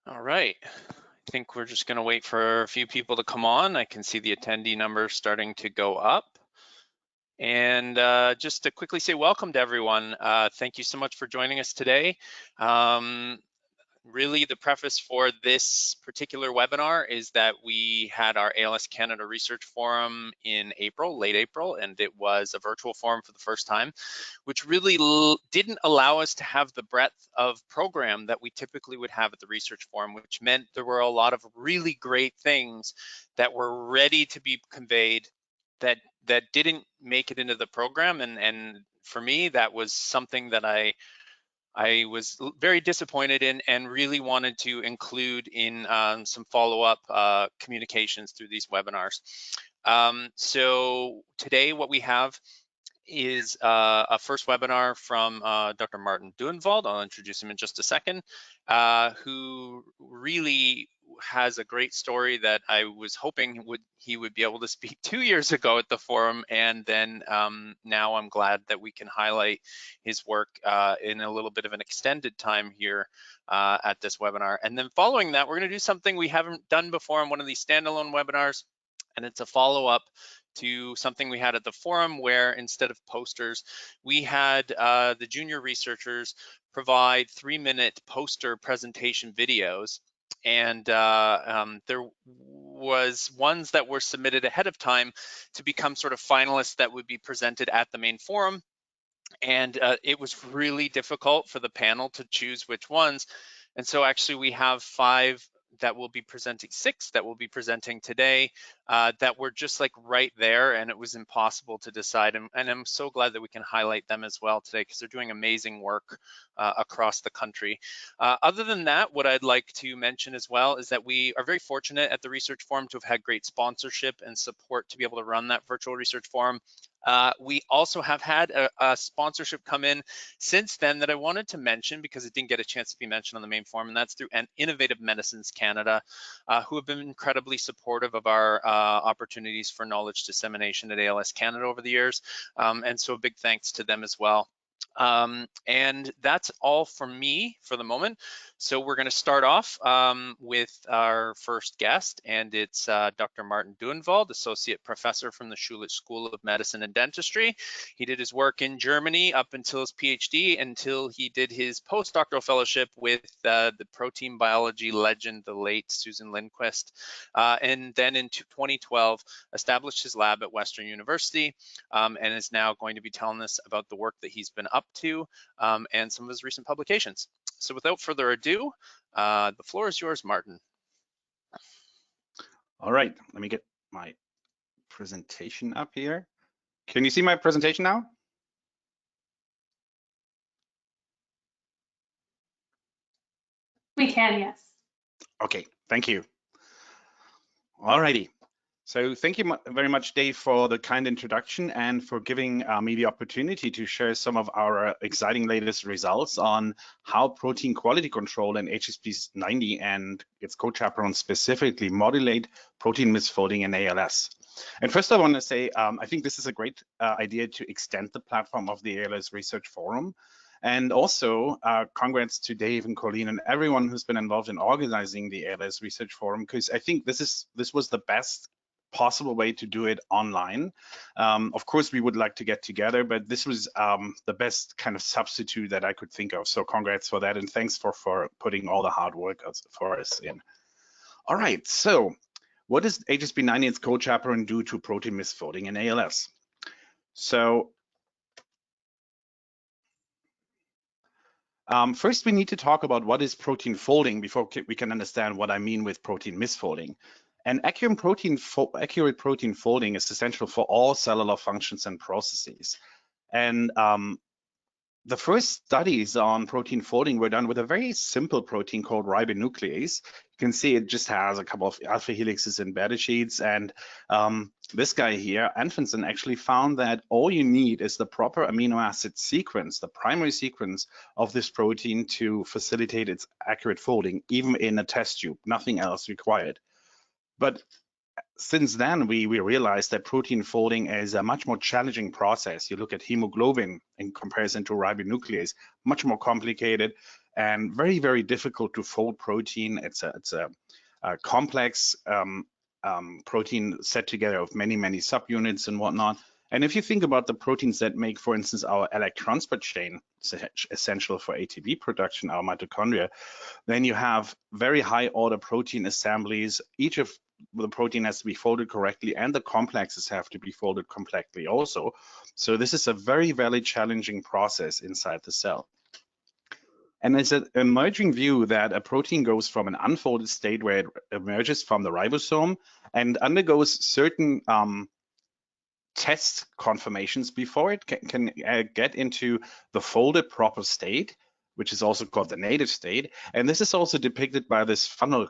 All right. I think we're just going to wait for a few people to come on. I can see the attendee numbers starting to go up. And just to quickly say welcome to everyone. Thank you so much for joining us today. Really, the preface for this particular webinar is that we had our ALS Canada Research Forum in April, late April, and it was a virtual forum for the first time, which really didn't allow us to have the breadth of program that we typically would have at the research forum, which meant there were a lot of really great things that were ready to be conveyed that didn't make it into the program. And for me, that was something that I was very disappointed in and really wanted to include in some follow-up communications through these webinars. So today what we have is a first webinar from Dr. Martin Duennwald. I'll introduce him in just a second, who really has a great story that I was hoping he would be able to speak 2 years ago at the forum, and then now I'm glad that we can highlight his work in a little bit of an extended time here at this webinar. And then following that, we're going to do something we haven't done before on one of these standalone webinars, and it's a follow-up to something we had at the forum, where instead of posters, we had the junior researchers provide 3-minute poster presentation videos. And there was ones that were submitted ahead of time to become sort of finalists that would be presented at the main forum. And it was really difficult for the panel to choose which ones. And so actually we have 5 that will be presenting, 6 that will be presenting today that were just like right there, and it was impossible to decide. And I'm so glad that we can highlight them as well today, because they're doing amazing work across the country. Other than that, what I'd like to mention as well is that we are very fortunate at the Research Forum to have had great sponsorship and support to be able to run that virtual research forum. We also have had a sponsorship come in since then that I wanted to mention because it didn't get a chance to be mentioned on the main forum, and that's through Innovative Medicines Canada, who have been incredibly supportive of our opportunities for knowledge dissemination at ALS Canada over the years. And so a big thanks to them as well. And that's all from me for the moment. So we're going to start off with our first guest, and it's Dr. Martin Duennwald, Associate Professor from the Schulich School of Medicine and Dentistry. He did his work in Germany up until his PhD, until he did his postdoctoral fellowship with the protein biology legend, the late Susan Lindquist, and then in 2012 established his lab at Western University, and is now going to be telling us about the work that he's been up to and some of his recent publications. So without further ado, the floor is yours, Martin. All right, let me get my presentation up here. Can you see my presentation now? We can, yes. Okay, thank you. All righty. So thank you very much, Dave, for the kind introduction and for giving me the opportunity to share some of our exciting latest results on how protein quality control and Hsp90 and its co-chaperones specifically modulate protein misfolding in ALS. And first I want to say, I think this is a great idea to extend the platform of the ALS Research Forum. And also, congrats to Dave and Colleen and everyone who's been involved in organizing the ALS Research Forum, because I think this was the best possible way to do it online. Of course, we would like to get together, but this was the best kind of substitute that I could think of. So congrats for that, and thanks for putting all the hard work for us in. All right, so what does Hsp90 and its co-chaperone do to protein misfolding in ALS? So first, we need to talk about what is protein folding before we can understand what I mean with protein misfolding. And accurate protein folding is essential for all cellular functions and processes. And the first studies on protein folding were done with a very simple protein called ribonuclease. You can see it just has a couple of alpha helixes and beta sheets. And this guy here, Anfinson, actually found that all you need is the proper amino acid sequence, the primary sequence of this protein to facilitate its accurate folding, even in a test tube, nothing else required. But since then, we realized that protein folding is a much more challenging process. You look at hemoglobin in comparison to ribonuclease, much more complicated. and very, very difficult to fold protein. It's a complex protein set together of many, many subunits and whatnot. And if you think about the proteins that make, for instance, our electron transport chain, essential for ATP production, our mitochondria, then you have very high order protein assemblies. Each of the protein has to be folded correctly, and the complexes have to be folded completely also. So this is a very, very challenging process inside the cell. And it's an emerging view that a protein goes from an unfolded state where it emerges from the ribosome and undergoes certain test conformations before it can get into the folded proper state, which is also called the native state. And this is also depicted by this funnel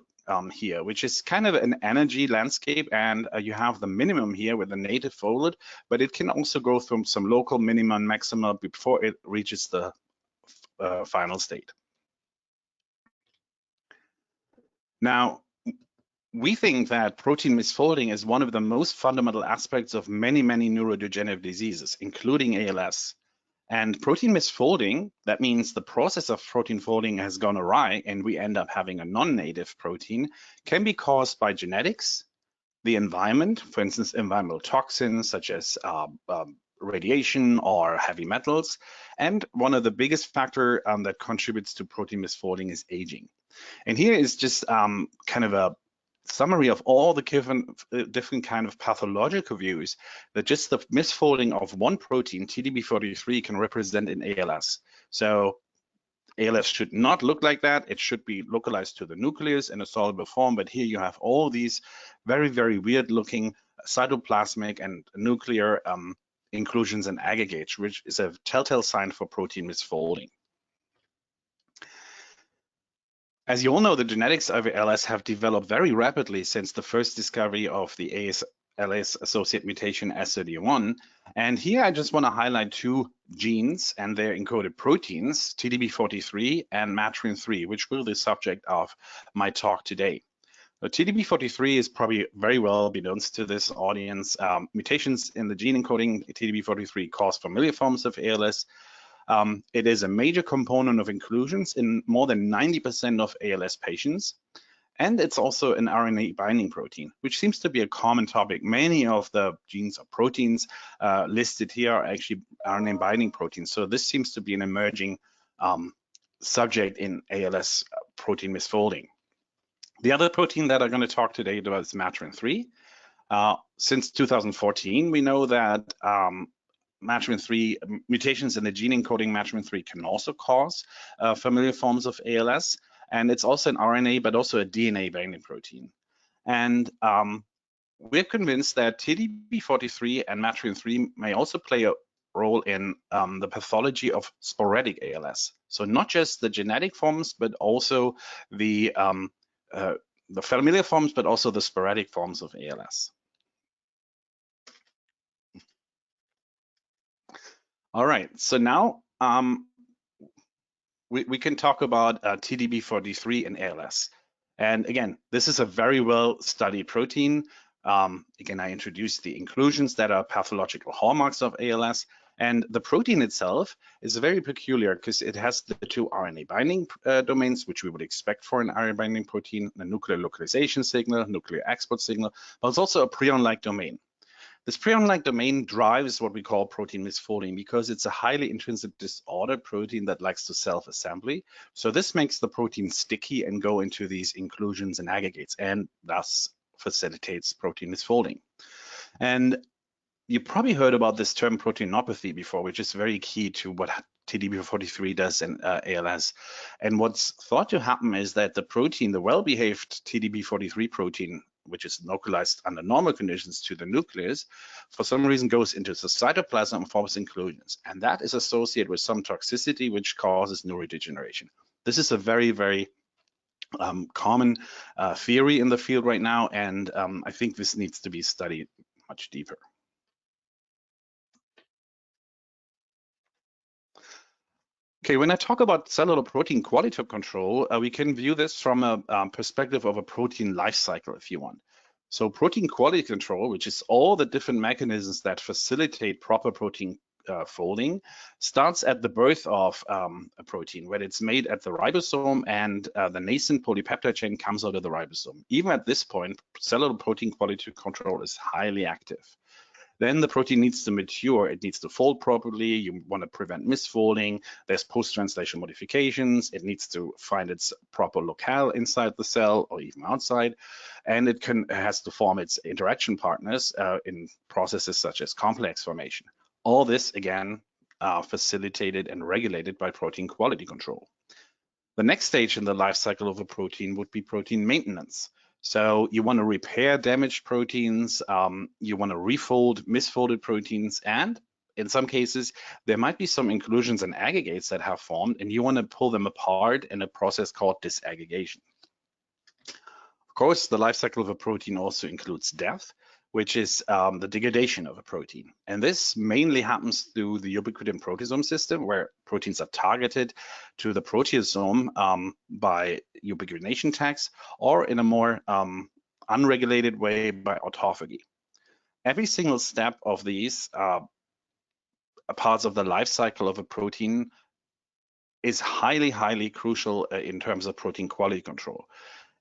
here, which is kind of an energy landscape. And you have the minimum here with the native folded, but it can also go through some local minimum and maxima before it reaches the final state. Now, we think that protein misfolding is one of the most fundamental aspects of many, many neurodegenerative diseases, including ALS. And protein misfolding, that means the process of protein folding has gone awry and we end up having a non-native protein, can be caused by genetics, the environment, for instance, environmental toxins such as radiation or heavy metals. And one of the biggest factors that contributes to protein misfolding is aging. And here is just kind of a summary of all the different kind of pathological views that just the misfolding of one protein, TDP43, can represent in ALS. So ALS should not look like that. It should be localized to the nucleus in a soluble form, but here you have all these very, very weird looking cytoplasmic and nuclear inclusions and aggregates, which is a telltale sign for protein misfolding. As you all know, the genetics of ALS have developed very rapidly since the first discovery of the ALS-associated mutation S31. And here I just want to highlight two genes and their encoded proteins, TDP43 and matrin3, which will be the subject of my talk today. TDP43 is probably very well beknownst to this audience. Mutations in the gene encoding TDP43 cause familiar forms of ALS. It is a major component of inclusions in more than 90% of ALS patients. And it's also an RNA binding protein, which seems to be a common topic. Many of the genes or proteins listed here are actually RNA binding proteins. So this seems to be an emerging subject in ALS protein misfolding. The other protein that I'm going to talk today about is matrin3. Since 2014, we know that matrin3 mutations in the gene encoding matrin3 can also cause familiar forms of ALS, and it's also an RNA but also a DNA binding protein. And we're convinced that TDP43 and matrin3 may also play a role in the pathology of sporadic ALS. So not just the genetic forms, but also the familiar forms, but also the sporadic forms of ALS. All right, so now we can talk about TDP43 and ALS. And again, this is a very well studied protein. Again, I introduced the inclusions that are pathological hallmarks of ALS. And the protein itself is very peculiar because it has the two RNA binding domains, which we would expect for an RNA binding protein, the nuclear localization signal, nuclear export signal, but it's also a prion-like domain. This prion-like domain drives what we call protein misfolding because it's a highly intrinsic disordered protein that likes to self-assembly. So this makes the protein sticky and go into these inclusions and aggregates, and thus facilitates protein misfolding. And you probably heard about this term proteinopathy before, which is very key to what TDP43 does in ALS. And what's thought to happen is that the protein, the well-behaved TDP43 protein, which is localized under normal conditions to the nucleus, for some reason goes into the cytoplasm and forms inclusions. And that is associated with some toxicity, which causes neurodegeneration. This is a very, very common theory in the field right now. And I think this needs to be studied much deeper. Okay, when I talk about cellular protein qualitative control, we can view this from a perspective of a protein life cycle, if you want. So protein quality control, which is all the different mechanisms that facilitate proper protein folding starts at the birth of a protein, when it's made at the ribosome and the nascent polypeptide chain comes out of the ribosome. Even at this point, cellular protein quality control is highly active. Then the protein needs to mature. It needs to fold properly. You want to prevent misfolding. There's post-translation modifications. It needs to find its proper locale inside the cell or even outside. And it has to form its interaction partners in processes such as complex formation. All this, again, facilitated and regulated by protein quality control. The next stage in the life cycle of a protein would be protein maintenance. So you want to repair damaged proteins, you want to refold misfolded proteins, and in some cases, there might be some inclusions and aggregates that have formed, and you want to pull them apart in a process called disaggregation. Of course, the life cycle of a protein also includes death, which is the degradation of a protein. And this mainly happens through the ubiquitin proteasome system, where proteins are targeted to the proteasome by ubiquitination tags, or in a more unregulated way by autophagy. Every single step of these parts of the life cycle of a protein is highly, highly crucial in terms of protein quality control.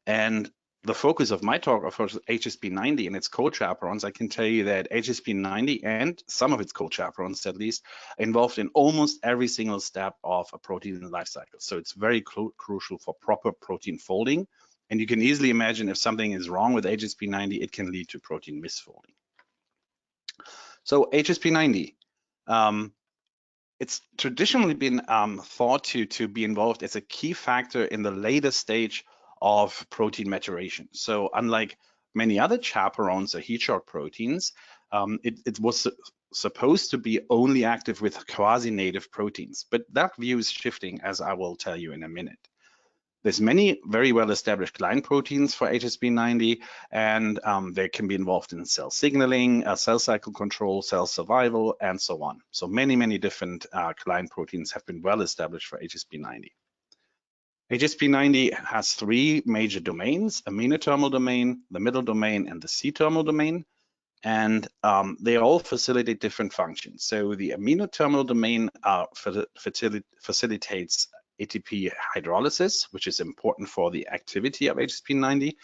And the focus of my talk, of course, Hsp90 and its co-chaperones, I can tell you that Hsp90 and some of its co-chaperones, at least, involved in almost every single step of a protein life cycle. So it's very crucial for proper protein folding. And you can easily imagine if something is wrong with Hsp90, it can lead to protein misfolding. So Hsp90, it's traditionally been thought to be involved as a key factor in the later stage of protein maturation. So unlike many other chaperones or heat shock proteins, it was supposed to be only active with quasi-native proteins, but that view is shifting, as I will tell you in a minute. There's many very well-established client proteins for Hsp90, and they can be involved in cell signaling, cell cycle control, cell survival, and so on. So many different client proteins have been well-established for Hsp90. Hsp90 has three major domains: aminothermal domain, the middle domain, and the C-terminal domain. And they all facilitate different functions. So the aminothermal domain facilitates ATP hydrolysis, which is important for the activity of Hsp90.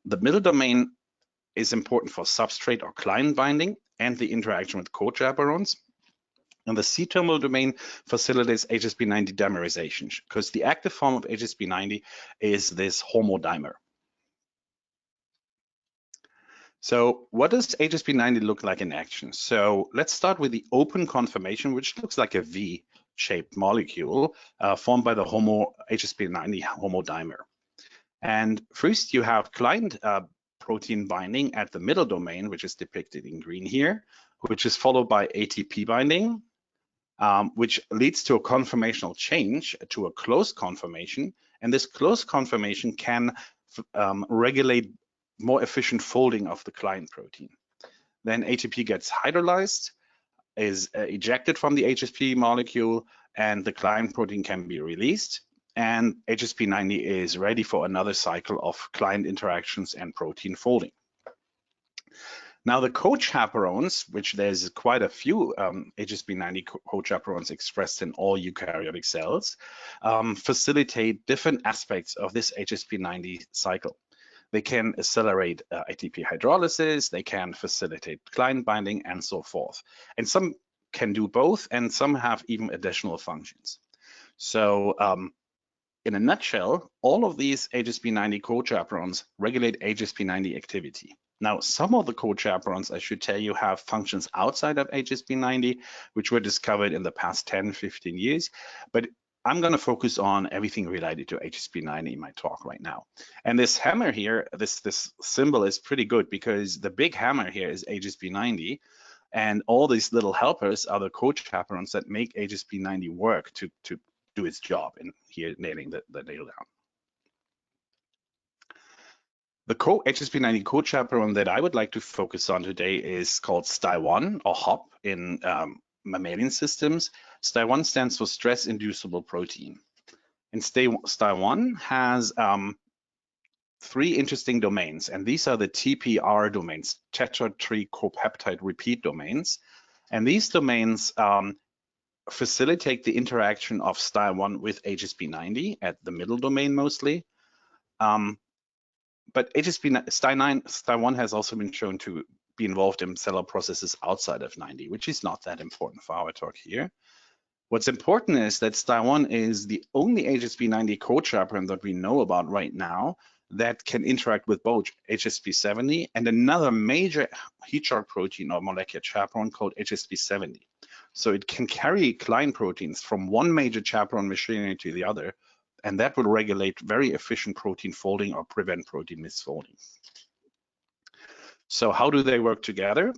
The middle domain is important for substrate or client binding and the interaction with co-chaperones. And the C-terminal domain facilitates Hsp90 dimerization, because the active form of Hsp90 is this homodimer. So what does Hsp90 look like in action? So let's start with the open conformation, which looks like a V-shaped molecule formed by the Hsp90 homodimer. And first you have client protein binding at the middle domain, which is depicted in green here, which is followed by ATP binding, which leads to a conformational change to a closed conformation. And this closed conformation can regulate more efficient folding of the client protein. Then ATP gets hydrolyzed, is ejected from the HSP molecule, and the client protein can be released. And Hsp90 is ready for another cycle of client interactions and protein folding. Now the co-chaperones, which there's quite a few Hsp90 co-chaperones expressed in all eukaryotic cells, facilitate different aspects of this Hsp90 cycle. They can accelerate ATP hydrolysis, they can facilitate client binding, and so forth. And some can do both, and some have even additional functions. So in a nutshell, all of these Hsp90 co-chaperones regulate Hsp90 activity. Now, some of the co-chaperones, I should tell you, have functions outside of Hsp90, which were discovered in the past 10, 15 years. But I'm going to focus on everything related to Hsp90 in my talk right now. And this hammer here, this symbol is pretty good, because the big hammer here is Hsp90, and all these little helpers are the co-chaperones that make Hsp90 work to do its job. And here, nailing the nail down. The Hsp90 co-chaperone that I would like to focus on today is called Stil1, or HOP in mammalian systems. Stil1 stands for stress-inducible protein. And Stil1 has three interesting domains, and these are the TPR domains, tetratricopeptide repeat domains. And these domains facilitate the interaction of Stil1 with Hsp90 at the middle domain mostly. But Stil1 has also been shown to be involved in cellular processes outside of 90, which is not that important for our talk here. What's important is that Stil1 is the only Hsp90 co-chaperone that we know about right now that can interact with both Hsp70 and another major heat shock protein or molecular chaperone called Hsp70. So it can carry client proteins from one major chaperone machinery to the other, and that will regulate very efficient protein folding or prevent protein misfolding. So how do they work together?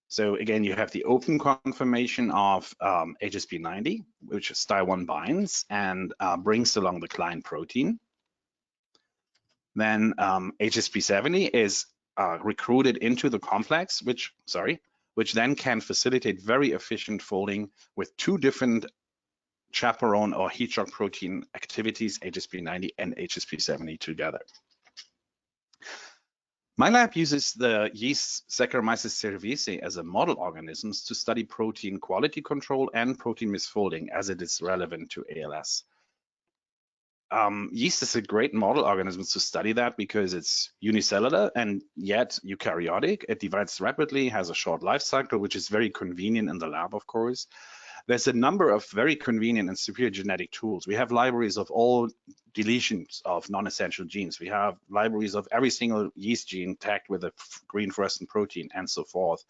So again, you have the open conformation of Hsp90, which Stil1 binds and brings along the client protein. Then Hsp70 is recruited into the complex, which then can facilitate very efficient folding with two different chaperone or heat shock protein activities, Hsp90 and Hsp70 together. My lab uses the yeast Saccharomyces cerevisiae as a model organisms to study protein quality control and protein misfolding as it is relevant to ALS. Yeast is a great model organism to study that because it's unicellular and yet eukaryotic. It divides rapidly, has a short life cycle, which is very convenient in the lab, of course. There's a number of very convenient and superior genetic tools. We have libraries of all deletions of non-essential genes. We have libraries of every single yeast gene tagged with a green fluorescent protein and so forth.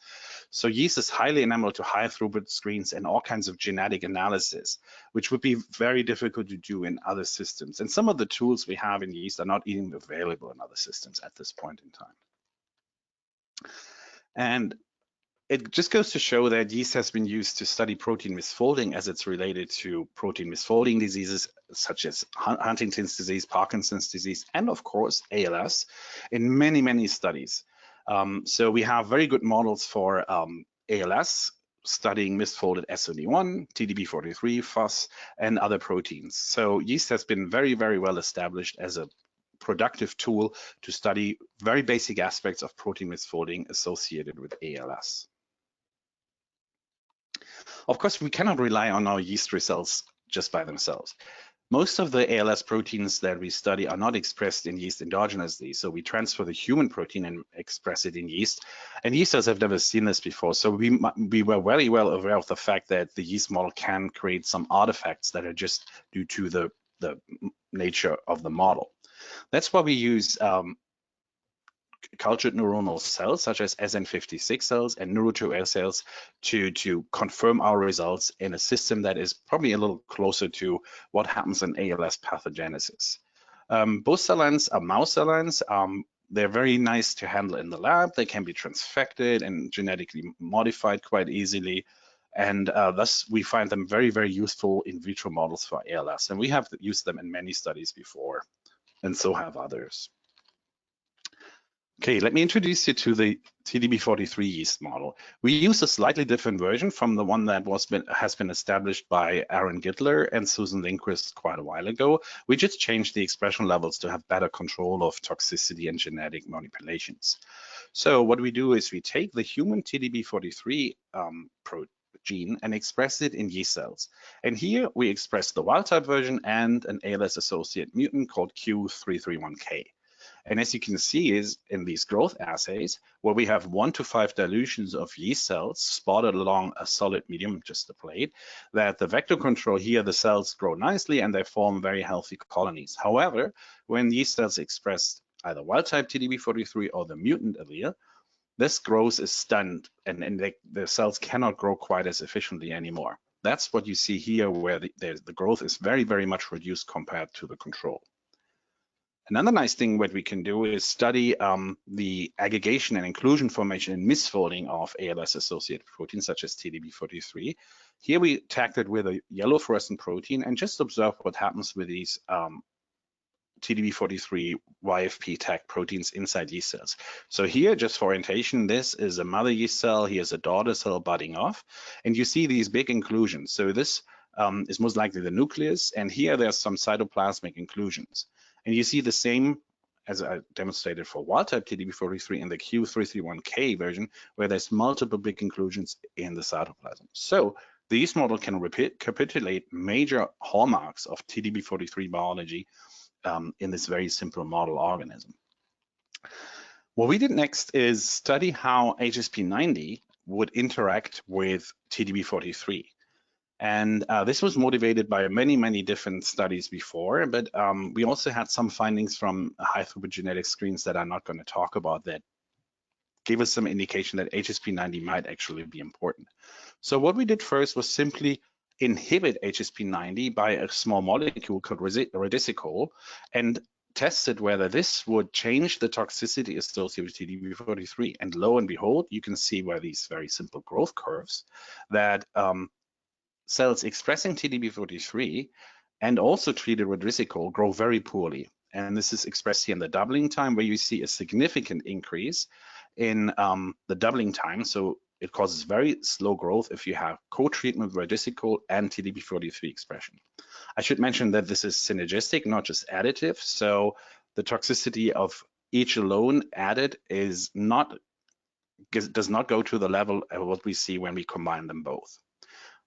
So yeast is highly amenable to high throughput screens and all kinds of genetic analysis, which would be very difficult to do in other systems. And some of the tools we have in yeast are not even available in other systems at this point in time. And it just goes to show that yeast has been used to study protein misfolding as it's related to protein misfolding diseases such as Huntington's disease, Parkinson's disease, and of course ALS in many, many studies. So we have very good models for ALS studying misfolded SOD1, TDP43, FUS, and other proteins. So yeast has been very, very well established as a productive tool to study very basic aspects of protein misfolding associated with ALS. Of course, we cannot rely on our yeast results just by themselves. Most of the ALS proteins that we study are not expressed in yeast endogenously, so we transfer the human protein and express it in yeast. And yeast cells have never seen this before, so we were very well aware of the fact that the yeast model can create some artifacts that are just due to the nature of the model. That's why we use cultured neuronal cells such as SN56 cells and neuro2 cells to confirm our results in a system that is probably a little closer to what happens in ALS pathogenesis. Both cell lines are mouse cell lines. They're very nice to handle in the lab. They can be transfected and genetically modified quite easily. And thus we find them very, very useful in vitro models for ALS. And we have used them in many studies before, and so have others. Okay, let me introduce you to the TDP43 yeast model. We use a slightly different version from the one that has been established by Aaron Gittler and Susan Lindquist quite a while ago. We just changed the expression levels to have better control of toxicity and genetic manipulations. So what we do is we take the human TDP43 gene and express it in yeast cells. And here we express the wild type version and an ALS associate mutant called Q331K. And as you can see is in these growth assays, where we have 1 to 5 dilutions of yeast cells spotted along a solid medium, just a plate, that the vector control here, the cells grow nicely and they form very healthy colonies. However, when yeast cells express either wild type TDP43 or the mutant allele, this growth is stunned and the cells cannot grow quite as efficiently anymore. That's what you see here, where the growth is very, very much reduced compared to the control. Another nice thing what we can do is study the aggregation and inclusion formation and misfolding of ALS-associated proteins such as TDP43. Here we tagged it with a yellow fluorescent protein and just observe what happens with these TDP43 YFP tagged proteins inside yeast cells. So here, just for orientation, this is a mother yeast cell, here's a daughter cell budding off, and you see these big inclusions. So this is most likely the nucleus, and here there's some cytoplasmic inclusions. And you see the same as I demonstrated for wild-type TDP43 in the Q331K version, where there's multiple big inclusions in the cytoplasm. So the yeast model can recapitulate major hallmarks of TDP43 biology in this very simple model organism. What we did next is study how Hsp90 would interact with TDP43. And this was motivated by many, many different studies before, but we also had some findings from high throughput genetic screens that I'm not going to talk about that gave us some indication that Hsp90 might actually be important. So what we did first was simply inhibit Hsp90 by a small molecule called radicicol and tested whether this would change the toxicity associated with TDP43. And lo and behold, you can see by these very simple growth curves that cells expressing TDP43 and also treated with radicicol grow very poorly. And this is expressed here in the doubling time, where you see a significant increase in the doubling time. So it causes very slow growth if you have co-treatment with radicicol and TDP43 expression. I should mention that this is synergistic, not just additive. So the toxicity of each alone added is does not go to the level of what we see when we combine them both.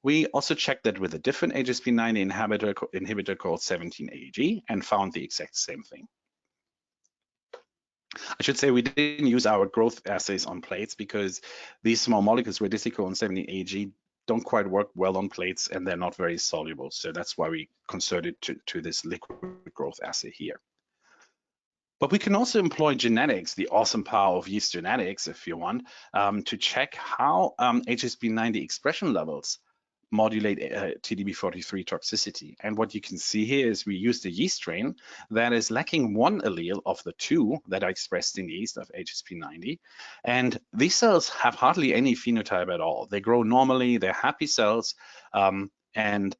We also checked that with a different Hsp90 inhibitor called 17AG and found the exact same thing. I should say we didn't use our growth assays on plates because these small molecules, radicicol and 17AG, don't quite work well on plates and they're not very soluble. So that's why we converted to this liquid growth assay here. But we can also employ genetics, the awesome power of yeast genetics, if you want, to check how Hsp90 expression levels modulate TDP43 toxicity. And what you can see here is we used a yeast strain that is lacking one allele of the two that are expressed in yeast of Hsp90. And these cells have hardly any phenotype at all. They grow normally, they're happy cells, and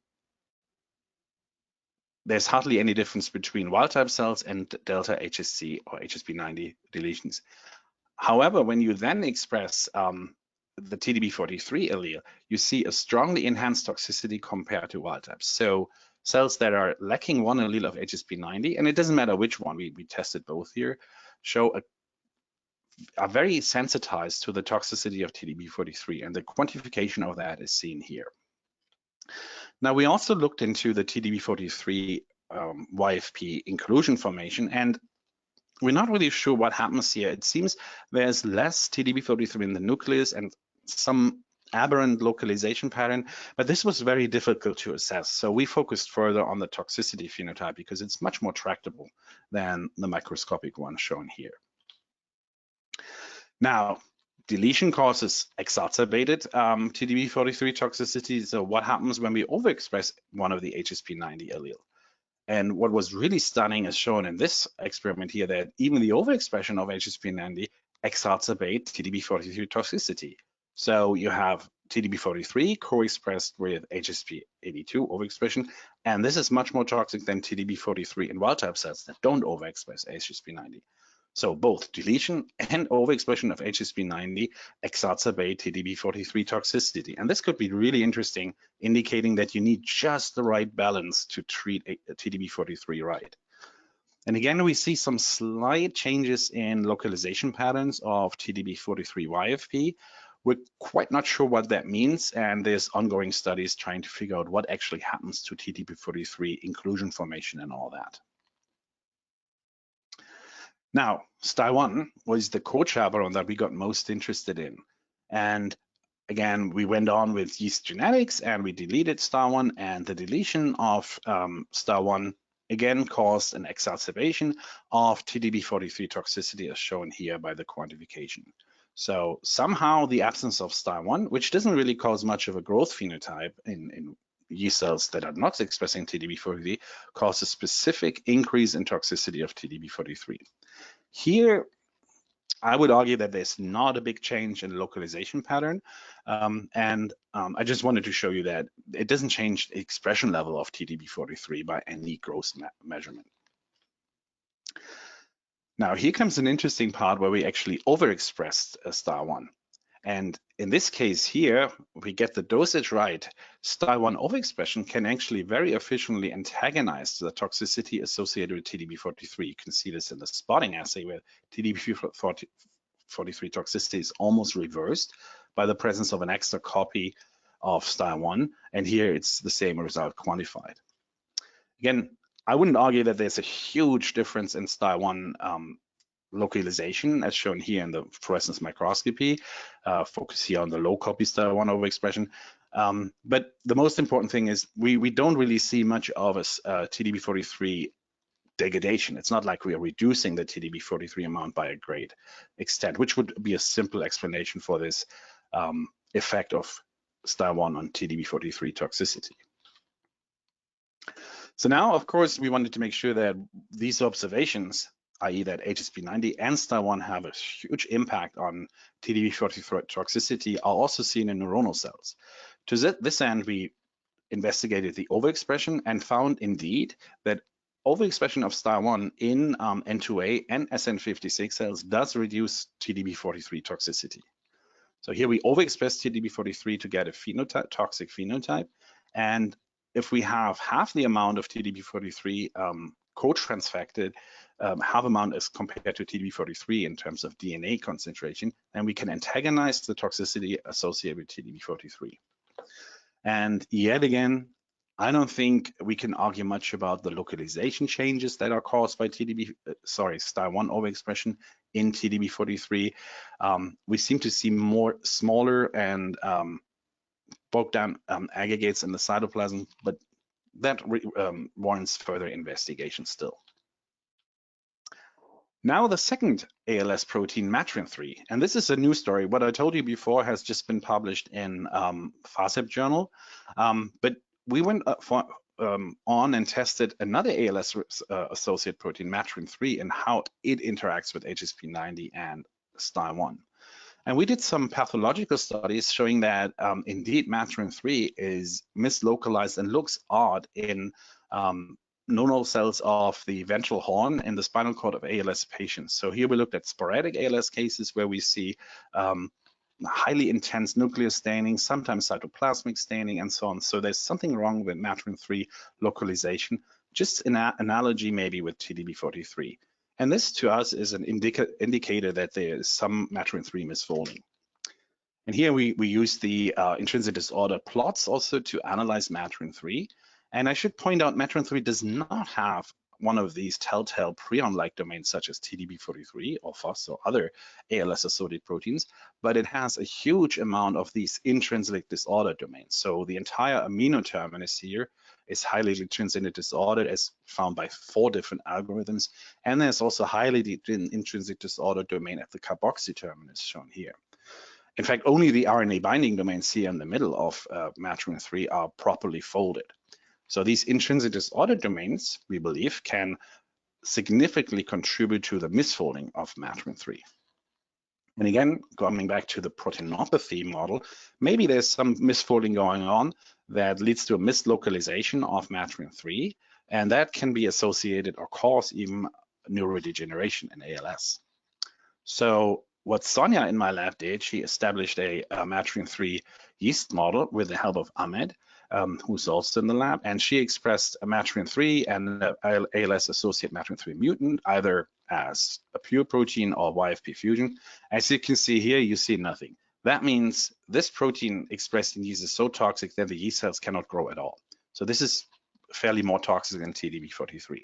there's hardly any difference between wild-type cells and delta HSC or Hsp90 deletions. However, when you then express the TDP43 allele, you see a strongly enhanced toxicity compared to wild types. So cells that are lacking one allele of Hsp90, and it doesn't matter which one, we tested both here, are very sensitized to the toxicity of TDP43, and the quantification of that is seen here. Now, we also looked into the TDP43 YFP inclusion formation, and we're not really sure what happens here. It seems there's less TDP43 in the nucleus and some aberrant localization pattern, but this was very difficult to assess. So we focused further on the toxicity phenotype because it's much more tractable than the microscopic one shown here. Now, deletion causes exacerbated TDP43 toxicity. So what happens when we overexpress one of the Hsp90 allele? And what was really stunning is shown in this experiment here, that even the overexpression of Hsp90 exacerbate TDP43 toxicity. So you have TDP43 co-expressed with Hsp82 overexpression, and this is much more toxic than TDP43 in wild-type cells that don't overexpress Hsp90. So both deletion and overexpression of Hsp90 exacerbate TDP43 toxicity. And this could be really interesting, indicating that you need just the right balance to treat TDP43 right. And again, we see some slight changes in localization patterns of TDP43 YFP. We're quite not sure what that means, and there's ongoing studies trying to figure out what actually happens to TDP43 inclusion formation and all that. Now, Stil1 was the co-chaperone that we got most interested in. And again, we went on with yeast genetics and we deleted Stil1, and the deletion of Stil1 again caused an exacerbation of TDP43 toxicity as shown here by the quantification. So somehow the absence of Stil1, which doesn't really cause much of a growth phenotype in yeast cells that are not expressing TDP43, causes specific increase in toxicity of TDP43. Here, I would argue that there's not a big change in localization pattern. I just wanted to show you that it doesn't change the expression level of TDP43 by any gross measurement. Now, here comes an interesting part where we actually overexpressed Stil1. And in this case here, we get the dosage right. STIL1 overexpression can actually very efficiently antagonize the toxicity associated with TDP43. You can see this in the spotting assay where TDP43 toxicity is almost reversed by the presence of an extra copy of STIL1. And here it's the same result quantified. Again, I wouldn't argue that there's a huge difference in STIL1 localization, as shown here in the fluorescence microscopy. Focus here on the low copy STIL1 overexpression. But the most important thing is we don't really see much of a TDP43 degradation. It's not like we are reducing the TDP43 amount by a great extent, which would be a simple explanation for this effect of STIL1 on TDP43 toxicity. So now, of course, we wanted to make sure that these observations, i.e. that Hsp90 and STIL1 have a huge impact on TDP43 toxicity, are also seen in neuronal cells. To this end, we investigated the overexpression and found indeed that overexpression of STIL1 in N2A and SN56 cells does reduce TDP43 toxicity. So here we overexpress TDP43 to get a phenotype, toxic phenotype. And if we have half the amount of TDP43 co-transfected, half amount as compared to TDP43 in terms of DNA concentration, then we can antagonize the toxicity associated with TDP43. And yet again, I don't think we can argue much about the localization changes that are caused by STIL1 overexpression in TDP43. We seem to see more smaller and broke down aggregates in the cytoplasm, but that warrants further investigation still. Now the second ALS protein, matrin-3, and this is a new story. What I told you before has just been published in FASEP journal, but we went on and tested another ALS associate protein, matrin-3, and how it interacts with Hsp90 and STIL1. And we did some pathological studies showing that indeed matrin-3 is mislocalized and looks odd in neuronal cells of the ventral horn in the spinal cord of ALS patients. So here we looked at sporadic ALS cases where we see highly intense nuclear staining, sometimes cytoplasmic staining, and so on. So there's something wrong with matrin-3 localization, just an analogy maybe with TDP43. And this to us is an indicator that there is some matrin-3 misfolding. And here we use the intrinsic disorder plots also to analyze matrin-3. And I should point out matrin-3 does not have one of these telltale prion-like domains such as TDP43 or FOS or other ALS-associated proteins, but it has a huge amount of these intrinsic disorder domains. So the entire amino terminus here is highly intrinsic disordered as found by 4 different algorithms. And there's also highly intrinsic disorder domain at the carboxy terminus shown here. In fact, only the RNA binding domains here in the middle of matrin-3 are properly folded. So these intrinsic disorder domains, we believe, can significantly contribute to the misfolding of matrin-3. And again, coming back to the proteinopathy model, maybe there's some misfolding going on that leads to a mislocalization of matrin-3, and that can be associated or cause even neurodegeneration in ALS. So what Sonia in my lab did, she established a matrin-3 yeast model with the help of Ahmed, who's also in the lab, and she expressed a matrin-3 and ALS associate matrin-3 mutant either as a pure protein or YFP fusion. As you can see here, you see nothing. That means this protein expressed in yeast is so toxic that the yeast cells cannot grow at all. So this is fairly more toxic than TDP43.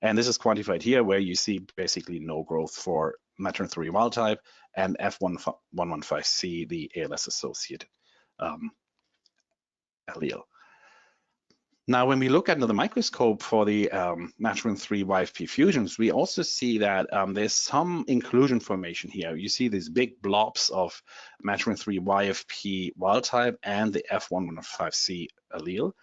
And this is quantified here where you see basically no growth for matrin-3 wild type and F115C, the ALS associated allele. Now, when we look under the microscope for the matrin-3 YFP fusions, we also see that there's some inclusion formation here. You see these big blobs of matrin-3 YFP wild type and the F115C allele.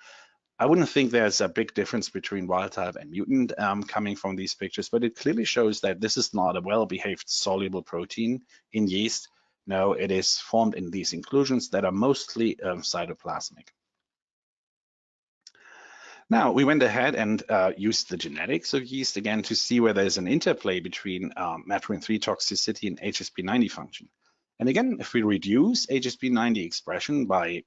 I wouldn't think there's a big difference between wild type and mutant coming from these pictures, but it clearly shows that this is not a well-behaved soluble protein in yeast. No, it is formed in these inclusions that are mostly cytoplasmic. Now, we went ahead and used the genetics of yeast again to see where there's an interplay between matrin-3 toxicity and Hsp90 function. And again, if we reduce Hsp90 expression by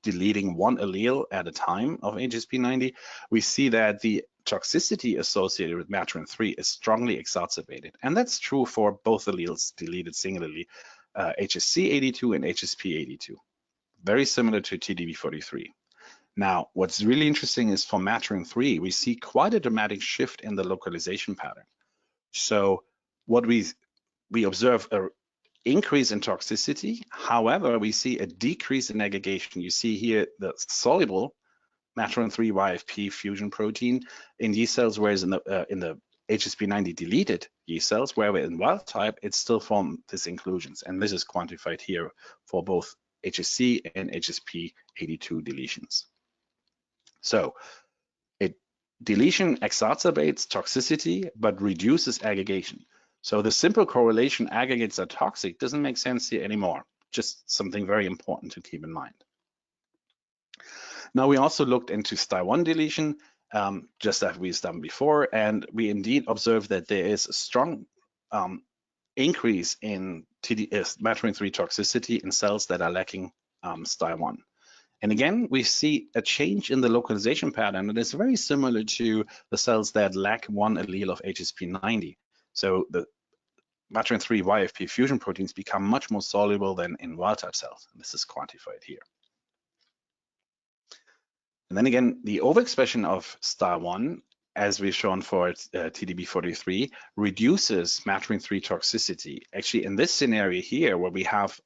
deleting one allele at a time of Hsp90, we see that the toxicity associated with Matrin3 is strongly exacerbated. And that's true for both alleles deleted singularly, HSC82 and HSP82, very similar to TDP43. Now, what's really interesting is for Matrin3, we see quite a dramatic shift in the localization pattern. So what we observe a increase in toxicity. However, we see a decrease in aggregation. You see here the soluble Matrin3 YFP fusion protein in yeast cells, whereas in the Hsp90 deleted yeast cells, where we're in wild type, it still forms these inclusions. And this is quantified here for both HSC and HSP82 deletions. So deletion exacerbates toxicity, but reduces aggregation. So the simple correlation aggregates are toxic doesn't make sense here anymore. Just something very important to keep in mind. Now we also looked into Stil1 deletion, just as we've done before, and we indeed observed that there is a strong increase in Matrin3 toxicity in cells that are lacking Stil1. And again, we see a change in the localization pattern that is very similar to the cells that lack one allele of Hsp90. So the Matrin3 YFP fusion proteins become much more soluble than in wild-type cells. And this is quantified here. And then again, the overexpression of Stil1, as we've shown for TDP43, reduces Matrin3 toxicity. Actually, in this scenario here, where we have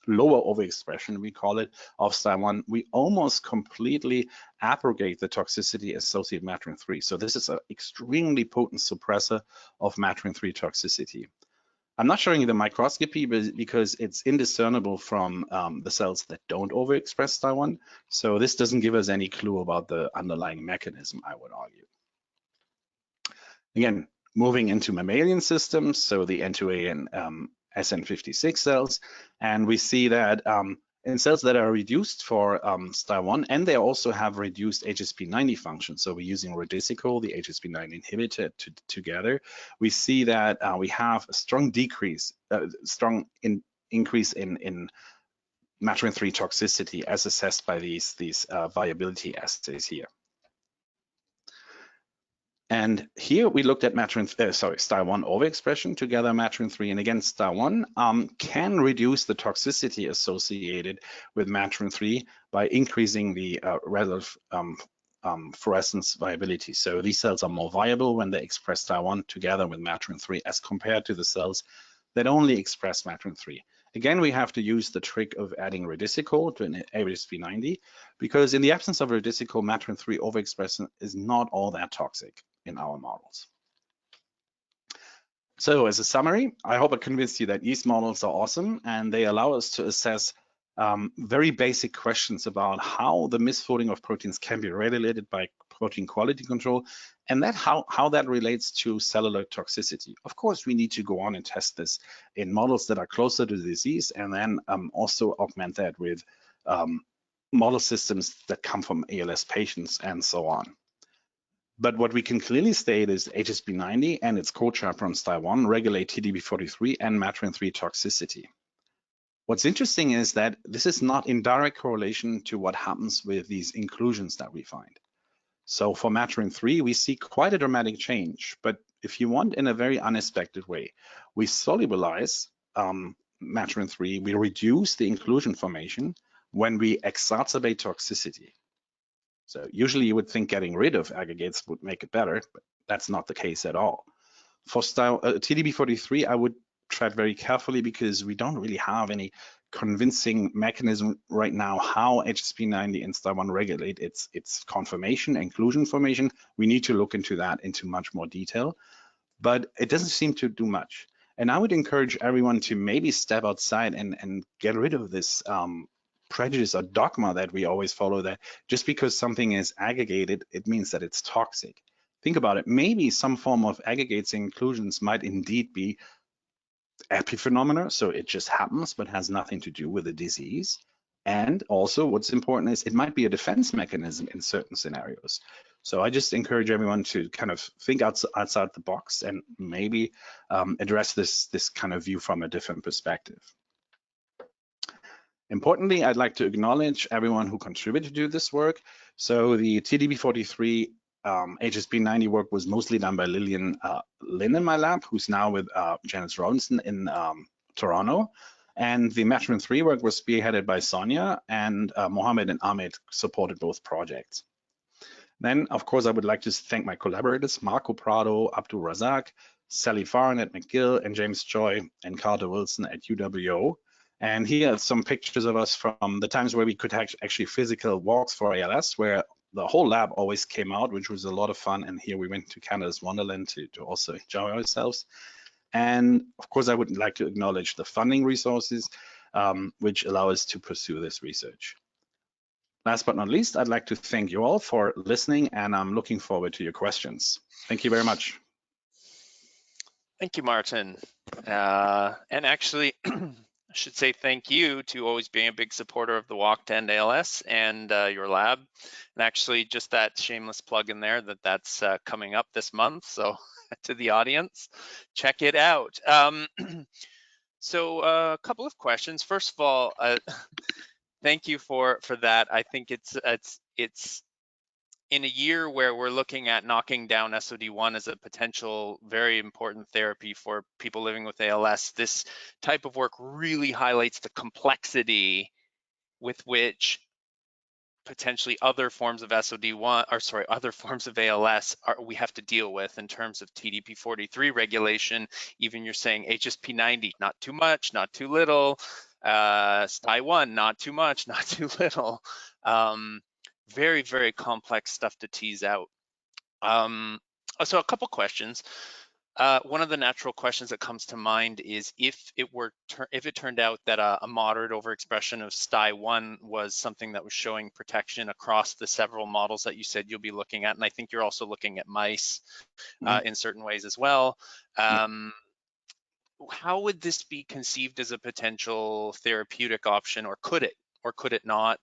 lower overexpression, we call it, of Ziyaan, we almost completely abrogate the toxicity associated with Matrin3. So this is an extremely potent suppressor of Matrin3 toxicity. I'm not showing you the microscopy because it's indiscernible from the cells that don't overexpress Ziyaan. So this doesn't give us any clue about the underlying mechanism, I would argue. Again, moving into mammalian systems, so the N2A and SN56 cells, and we see that in cells that are reduced for Stil1, and they also have reduced Hsp90 function, so we're using Rodisical, the Hsp90 inhibitor, together, we see that we have a strong decrease, increase in Matrin3 toxicity as assessed by these viability assays here. And here we looked at Stil1 overexpression together Matrin3, and again, Stil1 can reduce the toxicity associated with Matrin3 by increasing the relative fluorescence viability. So these cells are more viable when they express Stil1 together with Matrin3 as compared to the cells that only express Matrin3. Again, we have to use the trick of adding Rodisical to an Hsp90, because in the absence of Rodisical, Matrin3 overexpression is not all that toxic in our models. So as a summary, I hope I convinced you that yeast models are awesome, and they allow us to assess very basic questions about how the misfolding of proteins can be regulated by protein quality control, and that how that relates to cellular toxicity. Of course, we need to go on and test this in models that are closer to the disease, and then also augment that with model systems that come from ALS patients and so on. But what we can clearly state is Hsp90 and its co-chaperone Stil1 regulate TDP43 and Matrin3 toxicity. What's interesting is that this is not in direct correlation to what happens with these inclusions that we find. So for Matrin3, we see quite a dramatic change, but if you want, in a very unexpected way, we solubilize Matrin3, we reduce the inclusion formation when we exacerbate toxicity. So usually you would think getting rid of aggregates would make it better, but that's not the case at all. For TDP43, I would tread very carefully because we don't really have any convincing mechanism right now how Hsp90 and Stil1 regulate its conformation, inclusion formation. We need to look into that into much more detail, but it doesn't seem to do much. And I would encourage everyone to maybe step outside and get rid of this prejudice or dogma that we always follow, that just because something is aggregated, it means that it's toxic. Think about it. Maybe some form of aggregates and inclusions might indeed be epiphenomena, so it just happens but has nothing to do with the disease. And also what's important is it might be a defense mechanism in certain scenarios. So I just encourage everyone to kind of think outside the box and maybe address this kind of view from a different perspective. Importantly, I'd like to acknowledge everyone who contributed to this work. So the TDP43 Hsp90 work was mostly done by Lillian Lin in my lab, who's now with Janice Robinson in Toronto. And the Matrin3 work was spearheaded by Sonia, and Mohammed and Ahmed supported both projects. Then, of course, I would like to thank my collaborators, Marco Prado, Abdul Razak, Sally Farn at McGill, and James Choi and Carter Wilson at UWO. And here are some pictures of us from the times where we could actually physical walks for ALS, where the whole lab always came out, which was a lot of fun. And here we went to Canada's Wonderland to also enjoy ourselves. And of course, I would like to acknowledge the funding resources, which allow us to pursue this research. Last but not least, I'd like to thank you all for listening, and I'm looking forward to your questions. Thank you very much. Thank you, Martin. And actually, I should say thank you to always being a big supporter of the Walk to End ALS and your lab. And actually, just that shameless plug in there that's coming up this month. So to the audience, check it out. So a couple of questions. First of all, thank you for that. I think it's in a year where we're looking at knocking down SOD1 as a potential very important therapy for people living with ALS, this type of work really highlights the complexity with which potentially other forms of SOD1, or sorry, other forms of ALS we have to deal with in terms of TDP43 regulation. Even you're saying Hsp90, not too much, not too little. STI1, not too much, not too little. Very, very complex stuff to tease out. So a couple questions. One of the natural questions that comes to mind is if it turned out that a moderate overexpression of STI1 was something that was showing protection across the several models that you said you'll be looking at, and I think you're also looking at mice in certain ways as well. How would this be conceived as a potential therapeutic option, or could it not,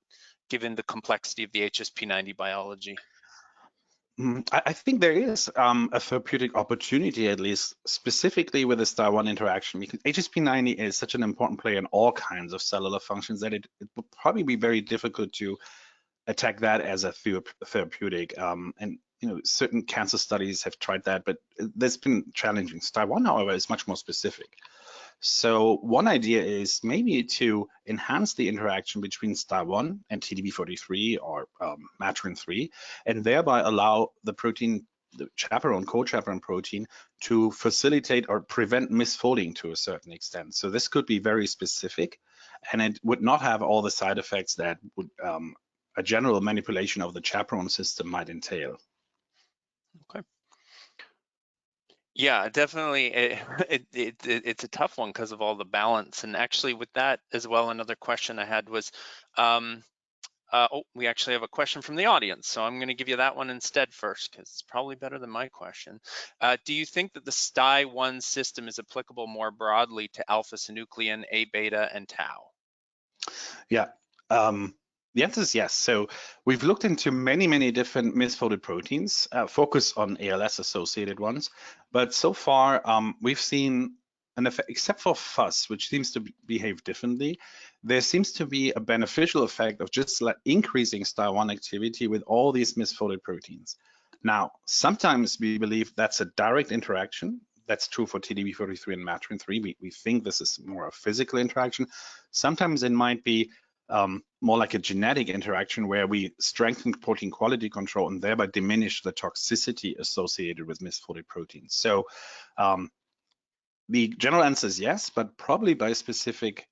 given the complexity of the Hsp90 biology? I think there is a therapeutic opportunity, at least specifically with the STI1 interaction, because Hsp90 is such an important player in all kinds of cellular functions that it would probably be very difficult to attack that as a therapeutic. And certain cancer studies have tried that, but that's been challenging. STI1, however, is much more specific. So one idea is maybe to enhance the interaction between STI1 and TDP43 or Matrin3, and thereby allow the protein, the co-chaperone protein, to facilitate or prevent misfolding to a certain extent. So this could be very specific, and it would not have all the side effects that would a general manipulation of the chaperone system might entail. Okay. Yeah, definitely. It's a tough one because of all the balance. And actually, with that as well, another question I had was, we actually have a question from the audience, so I'm going to give you that one instead first because it's probably better than my question. Do you think that the STI1 system is applicable more broadly to alpha-synuclein, A beta, and tau? Yeah. The answer is yes. So we've looked into many different misfolded proteins, focus on ALS-associated ones, but so far we've seen an effect, except for FUS, which seems to behave differently. There seems to be a beneficial effect of just increasing STI1 activity with all these misfolded proteins. Now, sometimes we believe that's a direct interaction. That's true for TDP43 and Matrin3. We think this is more a physical interaction. Sometimes it might be more like a genetic interaction where we strengthen protein quality control and thereby diminish the toxicity associated with misfolded proteins. So the general answer is yes, but probably by specific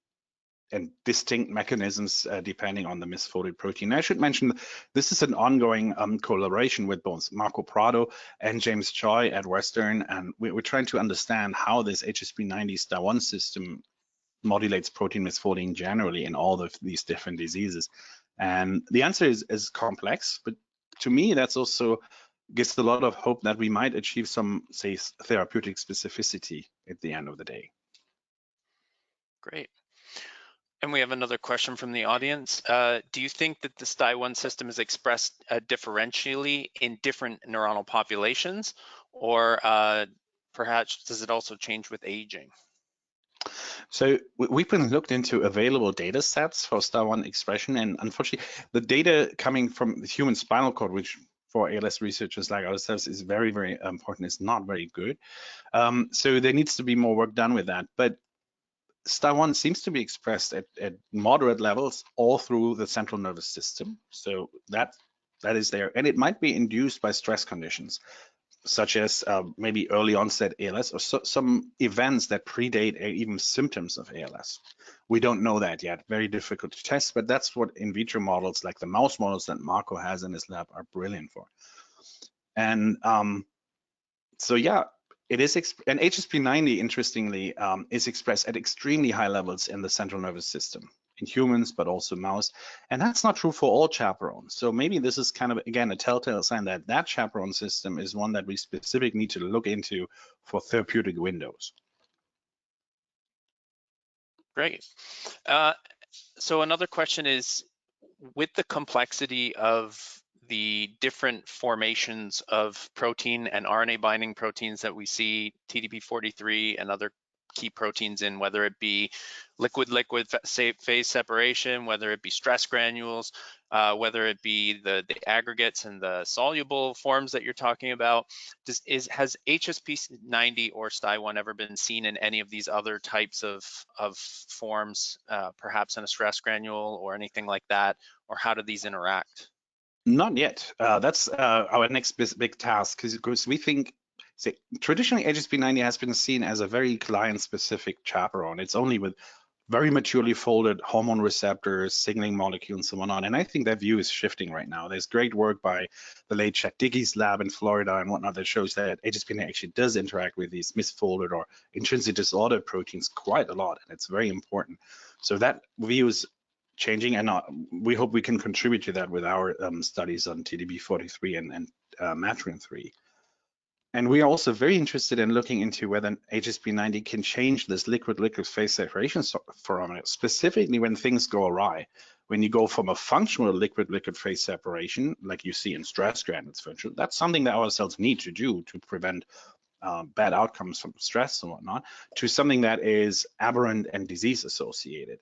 and distinct mechanisms depending on the misfolded protein. I should mention this is an ongoing collaboration with both Marco Prado and James Choi at Western, and we're trying to understand how this Hsp90 STI1 system modulates protein misfolding generally in all of these different diseases. And the answer is complex, but to me, that's also gives a lot of hope that we might achieve some, say, therapeutic specificity at the end of the day. Great. And we have another question from the audience. Do you think that the STI1 system is expressed differentially in different neuronal populations, or perhaps does it also change with aging? So we've been looked into available data sets for STAR1 expression, and unfortunately, the data coming from the human spinal cord, which for ALS researchers like ourselves is very, very important, is not very good. So there needs to be more work done with that. But STAR1 seems to be expressed at moderate levels all through the central nervous system. So that is there, and it might be induced by stress conditions, such as maybe early onset ALS or some events that predate even symptoms of ALS. We don't know that yet, very difficult to test, but that's what in vitro models like the mouse models that Marco has in his lab are brilliant for. And so yeah, it is, and Hsp90, interestingly, is expressed at extremely high levels in the central nervous system, in humans, but also mouse. And that's not true for all chaperones. So maybe this is kind of, again, a telltale sign that that chaperone system is one that we specifically need to look into for therapeutic windows. Great. So another question is, with the complexity of the different formations of protein and RNA binding proteins that we see, TDP43 and other key proteins in, whether it be liquid-liquid phase separation, whether it be stress granules, whether it be the aggregates and the soluble forms that you're talking about, has Hsp90 or STI1 ever been seen in any of these other types of forms, perhaps in a stress granule or anything like that, or how do these interact? Not yet. That's our next big task, because we think, traditionally Hsp90 has been seen as a very client-specific chaperone. It's only with very maturely folded hormone receptors, signaling molecules, and so on. And I think that view is shifting right now. There's great work by the late Chad Dickey's lab in Florida and whatnot that shows that Hsp90 actually does interact with these misfolded or intrinsic disordered proteins quite a lot, and it's very important. So that view is changing, and we hope we can contribute to that with our studies on TDP43 and Matrin3. And we are also very interested in looking into whether Hsp90 can change this liquid-liquid phase separation phenomenon, specifically when things go awry. When you go from a functional liquid-liquid phase separation, like you see in stress granules, for instance, that's something that our cells need to do to prevent bad outcomes from stress and whatnot, to something that is aberrant and disease associated.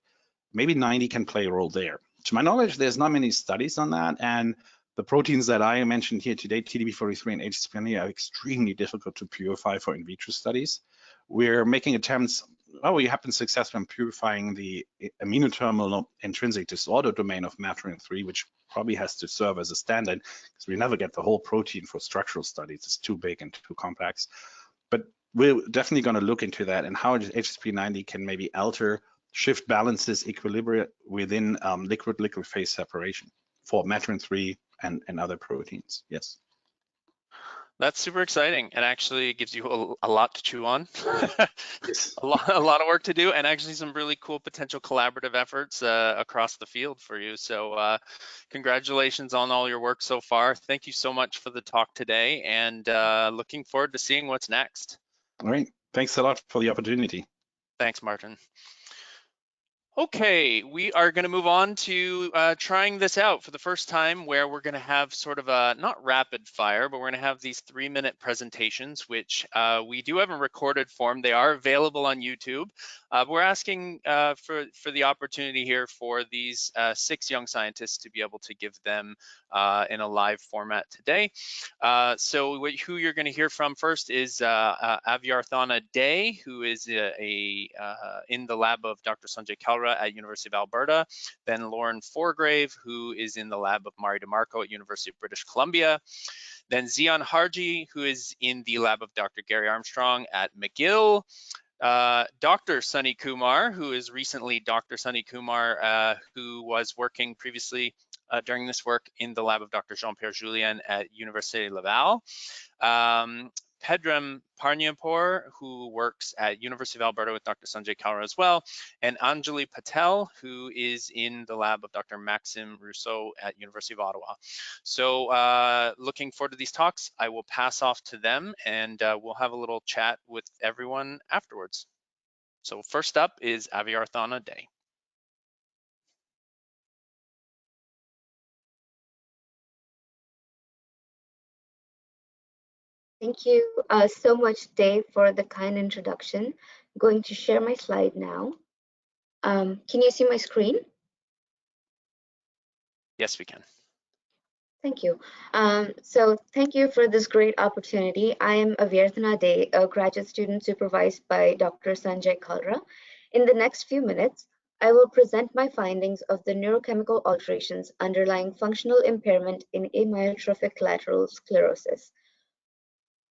Maybe 90 can play a role there. To my knowledge, there's not many studies on that, and the proteins that I mentioned here today, TDP43 and Hsp90, are extremely difficult to purify for in vitro studies. We're making attempts, we have been successful in purifying the aminoterminal intrinsic disorder domain of Matrin3, which probably has to serve as a standard, because we never get the whole protein for structural studies. It's too big and too complex. But we're definitely going to look into that and how Hsp90 can maybe alter, shift balances, equilibrium within liquid-liquid phase separation for Matrin3 and other proteins. Yes. That's super exciting, and actually it gives you a lot to chew on. Yes. a lot of work to do, and actually some really cool potential collaborative efforts across the field for you. So congratulations on all your work so far. Thank you so much for the talk today, and looking forward to seeing what's next. All right. Thanks a lot for the opportunity. Thanks, Martin. Okay, we are going to move on to trying this out for the first time, where we're going to have sort of a, not rapid fire, but we're going to have these 3-minute presentations, which we do have in recorded form. They are available on YouTube. We're asking for the opportunity here for these 6 young scientists to be able to give them in a live format today. So who you're going to hear from first is Avyarthana Day, who is in the lab of Dr. Sanjay Kalra at University of Alberta, then Lauren Forgrave, who is in the lab of Mari DeMarco at University of British Columbia, then Ziyaan Harji, who is in the lab of Dr. Gary Armstrong at McGill, Dr. Sunny Kumar, who is recently Dr. Sunny Kumar, who was working previously during this work in the lab of Dr. Jean-Pierre Julien at Université Laval. Pedram Parnianpour, who works at University of Alberta with Dr. Sanjay Kalra as well, and Anjali Patel, who is in the lab of Dr. Maxime Rousseau at University of Ottawa. So looking forward to these talks. I will pass off to them, and we'll have a little chat with everyone afterwards. So first up is Avyarthana Day. Thank you so much, Dave, for the kind introduction. I'm going to share my slide now. Can you see my screen? Yes, we can. Thank you. So thank you for this great opportunity. I am Avyarthana, a graduate student supervised by Dr. Sanjay Kalra. In the next few minutes, I will present my findings of the neurochemical alterations underlying functional impairment in amyotrophic lateral sclerosis.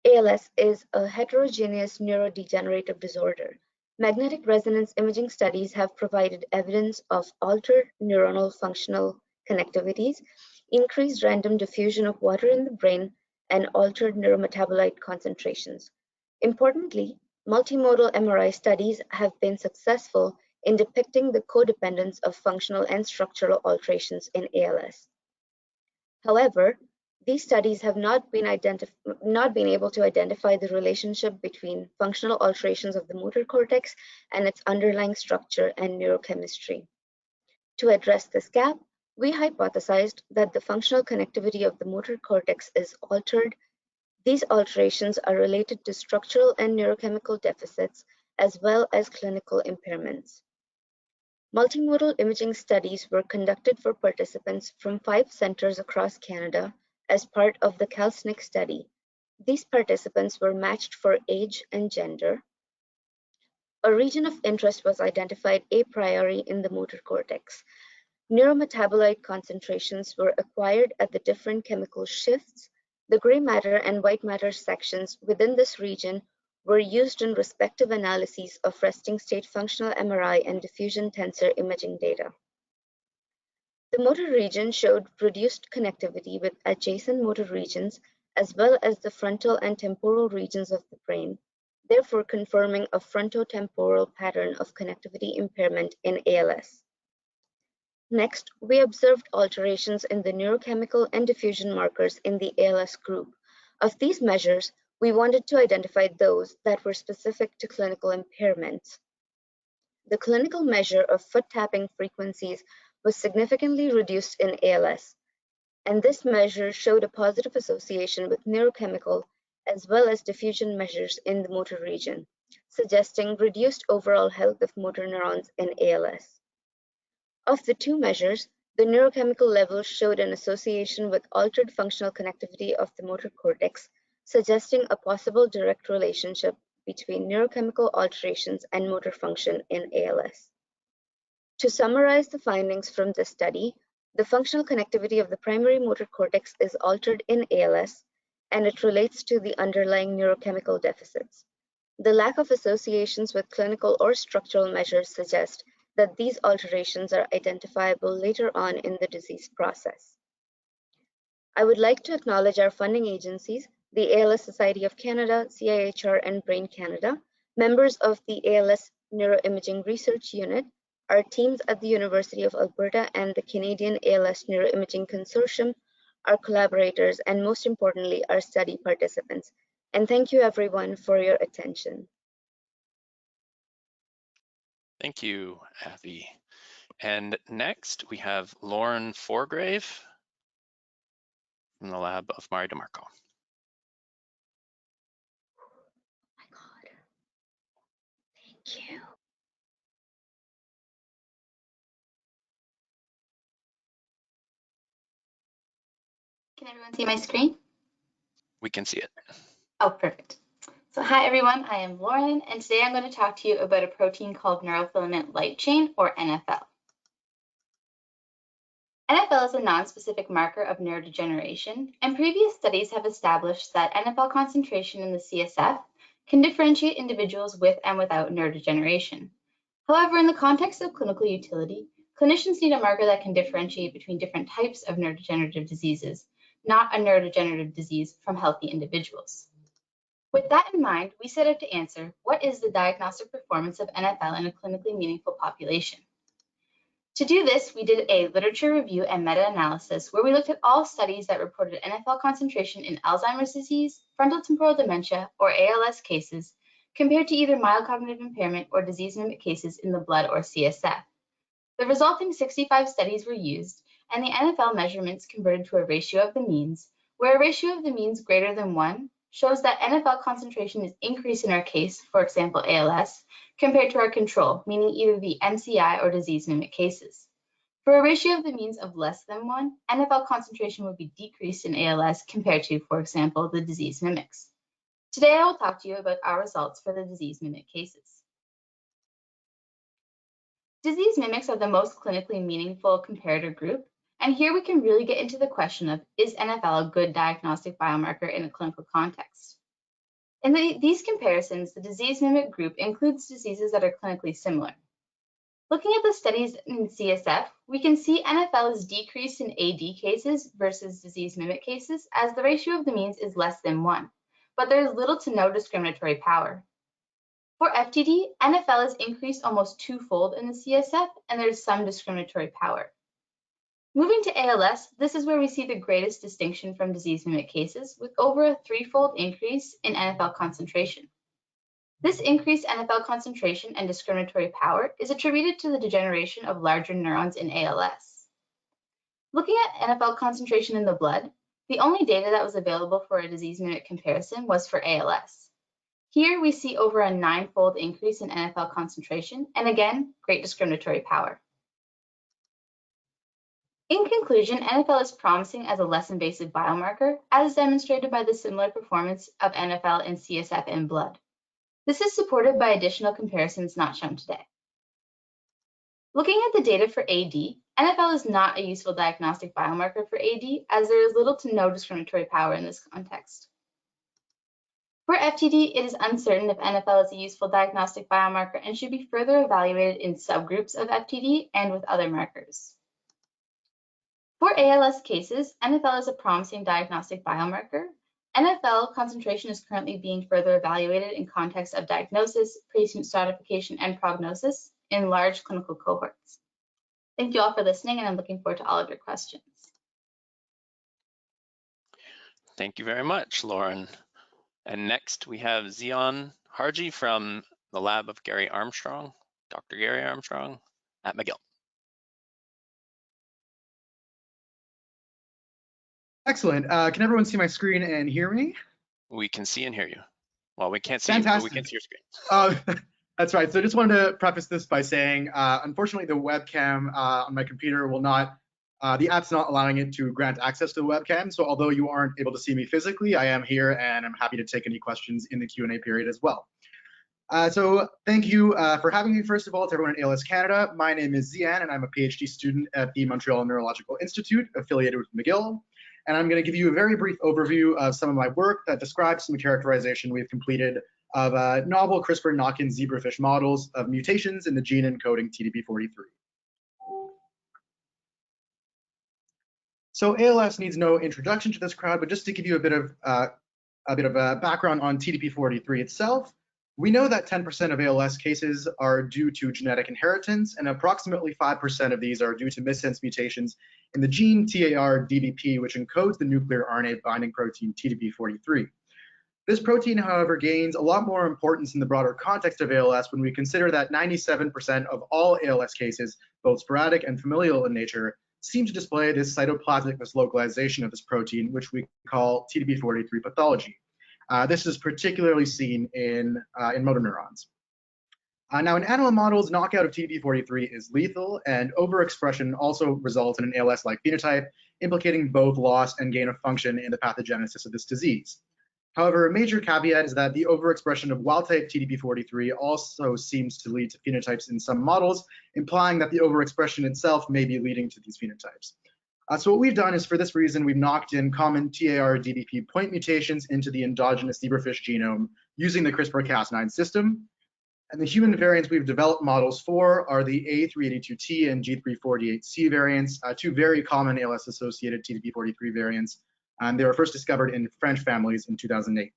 ALS is a heterogeneous neurodegenerative disorder. Magnetic resonance imaging studies have provided evidence of altered neuronal functional connectivities, increased random diffusion of water in the brain, and altered neurometabolite concentrations. Importantly, multimodal MRI studies have been successful in depicting the codependence of functional and structural alterations in ALS. However, these studies have not been able to identify the relationship between functional alterations of the motor cortex and its underlying structure and neurochemistry. To address this gap, we hypothesized that the functional connectivity of the motor cortex is altered. These alterations are related to structural and neurochemical deficits, as well as clinical impairments. Multimodal imaging studies were conducted for participants from 5 centers across Canada as part of the CalSNC study. These participants were matched for age and gender. A region of interest was identified a priori in the motor cortex. Neurometabolite concentrations were acquired at the different chemical shifts. The gray matter and white matter sections within this region were used in respective analyses of resting state functional MRI and diffusion tensor imaging data. The motor region showed reduced connectivity with adjacent motor regions as well as the frontal and temporal regions of the brain, therefore confirming a frontotemporal pattern of connectivity impairment in ALS. Next, we observed alterations in the neurochemical and diffusion markers in the ALS group. Of these measures, we wanted to identify those that were specific to clinical impairments. The clinical measure of foot tapping frequencies was significantly reduced in ALS, and this measure showed a positive association with neurochemical as well as diffusion measures in the motor region, suggesting reduced overall health of motor neurons in ALS. Of the two measures, the neurochemical levels showed an association with altered functional connectivity of the motor cortex, suggesting a possible direct relationship between neurochemical alterations and motor function in ALS. To summarize the findings from this study, the functional connectivity of the primary motor cortex is altered in ALS, and it relates to the underlying neurochemical deficits. The lack of associations with clinical or structural measures suggest that these alterations are identifiable later on in the disease process. I would like to acknowledge our funding agencies, the ALS Society of Canada, CIHR, and Brain Canada, members of the ALS Neuroimaging Research Unit, our teams at the University of Alberta and the Canadian ALS Neuroimaging Consortium, our collaborators, and most importantly, our study participants. And thank you everyone for your attention. Thank you, Avi. And next we have Lauren Forgrave from the lab of Mari DeMarco. Oh my God. Thank you. Can everyone see my screen? We can see it. Oh, perfect. So hi everyone, I am Lauren, and today I'm going to talk to you about a protein called neurofilament light chain, or NFL. NFL is a non-specific marker of neurodegeneration, and previous studies have established that NFL concentration in the CSF can differentiate individuals with and without neurodegeneration. However, in the context of clinical utility, clinicians need a marker that can differentiate between different types of neurodegenerative diseases, not a neurodegenerative disease from healthy individuals. With that in mind, we set out to answer, what is the diagnostic performance of NFL in a clinically meaningful population? To do this, we did a literature review and meta-analysis where we looked at all studies that reported NFL concentration in Alzheimer's disease, frontotemporal dementia, or ALS cases, compared to either mild cognitive impairment or disease-mimic cases in the blood or CSF. The resulting 65 studies were used, and the NFL measurements converted to a ratio of the means, where a ratio of the means greater than 1 shows that NFL concentration is increased in our case, for example ALS, compared to our control, meaning either the MCI or disease mimic cases. For a ratio of the means of less than 1, NFL concentration would be decreased in ALS compared to, for example, the disease mimics. Today I will talk to you about our results for the disease mimic cases. Disease mimics are the most clinically meaningful comparator group, and here we can really get into the question of, is NFL a good diagnostic biomarker in a clinical context? In these comparisons, the disease mimic group includes diseases that are clinically similar. Looking at the studies in CSF, we can see NFL is decreased in AD cases versus disease mimic cases as the ratio of the means is less than 1, but there is little to no discriminatory power. For FTD, NFL is increased almost twofold in the CSF, and there is some discriminatory power. Moving to ALS, this is where we see the greatest distinction from disease mimic cases, with over a threefold increase in NFL concentration. This increased NFL concentration and discriminatory power is attributed to the degeneration of larger neurons in ALS. Looking at NFL concentration in the blood, the only data that was available for a disease mimic comparison was for ALS. Here we see over a 9-fold increase in NFL concentration, and again, great discriminatory power. In conclusion, NFL is promising as a less invasive biomarker, as demonstrated by the similar performance of NFL in CSF and blood. This is supported by additional comparisons not shown today. Looking at the data for AD, NFL is not a useful diagnostic biomarker for AD, as there is little to no discriminatory power in this context. For FTD, it is uncertain if NFL is a useful diagnostic biomarker and should be further evaluated in subgroups of FTD and with other markers. For ALS cases, NFL is a promising diagnostic biomarker. NFL concentration is currently being further evaluated in context of diagnosis, patient stratification, and prognosis in large clinical cohorts. Thank you all for listening, and I'm looking forward to all of your questions. Thank you very much, Lauren. And next we have Ziyaan Harji from the lab of Gary Armstrong, Dr. Gary Armstrong at McGill. Excellent. Can everyone see my screen and hear me? We can see and hear you. Well, we can't see you, but we can see your screen. That's right. So I just wanted to preface this by saying, unfortunately, the webcam on my computer will not, the app's not allowing it to grant access to the webcam. So although you aren't able to see me physically, I am here and I'm happy to take any questions in the Q&A period as well. So thank you for having me, first of all, to everyone at ALS Canada. My name is Ziyaan, and I'm a PhD student at the Montreal Neurological Institute, affiliated with McGill. And I'm going to give you a very brief overview of some of my work that describes some characterization we've completed of novel CRISPR knock-in zebrafish models of mutations in the gene encoding TDP43. So ALS needs no introduction to this crowd, but just to give you a bit of background on TDP43 itself, we know that 10% of ALS cases are due to genetic inheritance, and approximately 5% of these are due to missense mutations in the gene TAR-DBP, which encodes the nuclear RNA binding protein TDP43. This protein, however, gains a lot more importance in the broader context of ALS when we consider that 97% of all ALS cases, both sporadic and familial in nature, seem to display this cytoplasmic mislocalization of this protein, which we call TDP43 pathology. This is particularly seen in motor neurons. Now, in animal models, knockout of TDP43 is lethal, and overexpression also results in an ALS-like phenotype, implicating both loss and gain of function in the pathogenesis of this disease. However, a major caveat is that the overexpression of wild-type TDP43 also seems to lead to phenotypes in some models, implying that the overexpression itself may be leading to these phenotypes. So what we've done is, for this reason, we've knocked in common TAR-DBP point mutations into the endogenous zebrafish genome using the CRISPR-Cas9 system. And the human variants we've developed models for are the A382T and G348C variants, two very common ALS-associated TDP43 variants. And they were first discovered in French families in 2008.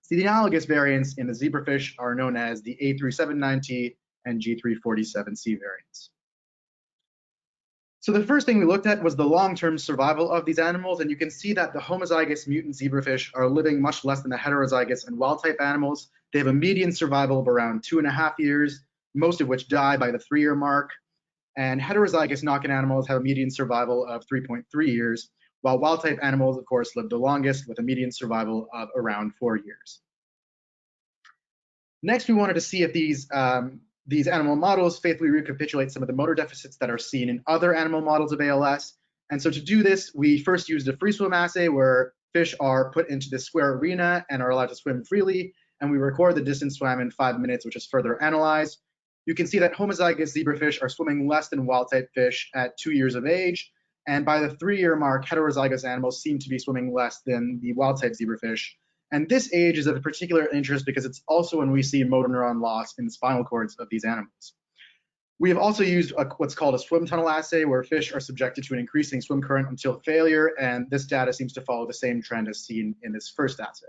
So the analogous variants in the zebrafish are known as the A379T and G347C variants. So the first thing we looked at was the long-term survival of these animals, and you can see that the homozygous mutant zebrafish are living much less than the heterozygous and wild-type animals. They have a median survival of around 2.5 years, most of which die by the 3-year mark. And heterozygous knock-in animals have a median survival of 3.3 years, while wild-type animals, of course, lived the longest with a median survival of around 4 years. Next, we wanted to see if these animal models faithfully recapitulate some of the motor deficits that are seen in other animal models of ALS. And so to do this, we first used a free swim assay where fish are put into this square arena and are allowed to swim freely. And we record the distance swam in 5 minutes, which is further analyzed. You can see that homozygous zebrafish are swimming less than wild-type fish at 2 years of age. And by the 3-year mark, heterozygous animals seem to be swimming less than the wild-type zebrafish. And this age is of particular interest because it's also when we see motor neuron loss in the spinal cords of these animals. We have also used what's called a swim tunnel assay, where fish are subjected to an increasing swim current until failure, and this data seems to follow the same trend as seen in this first assay.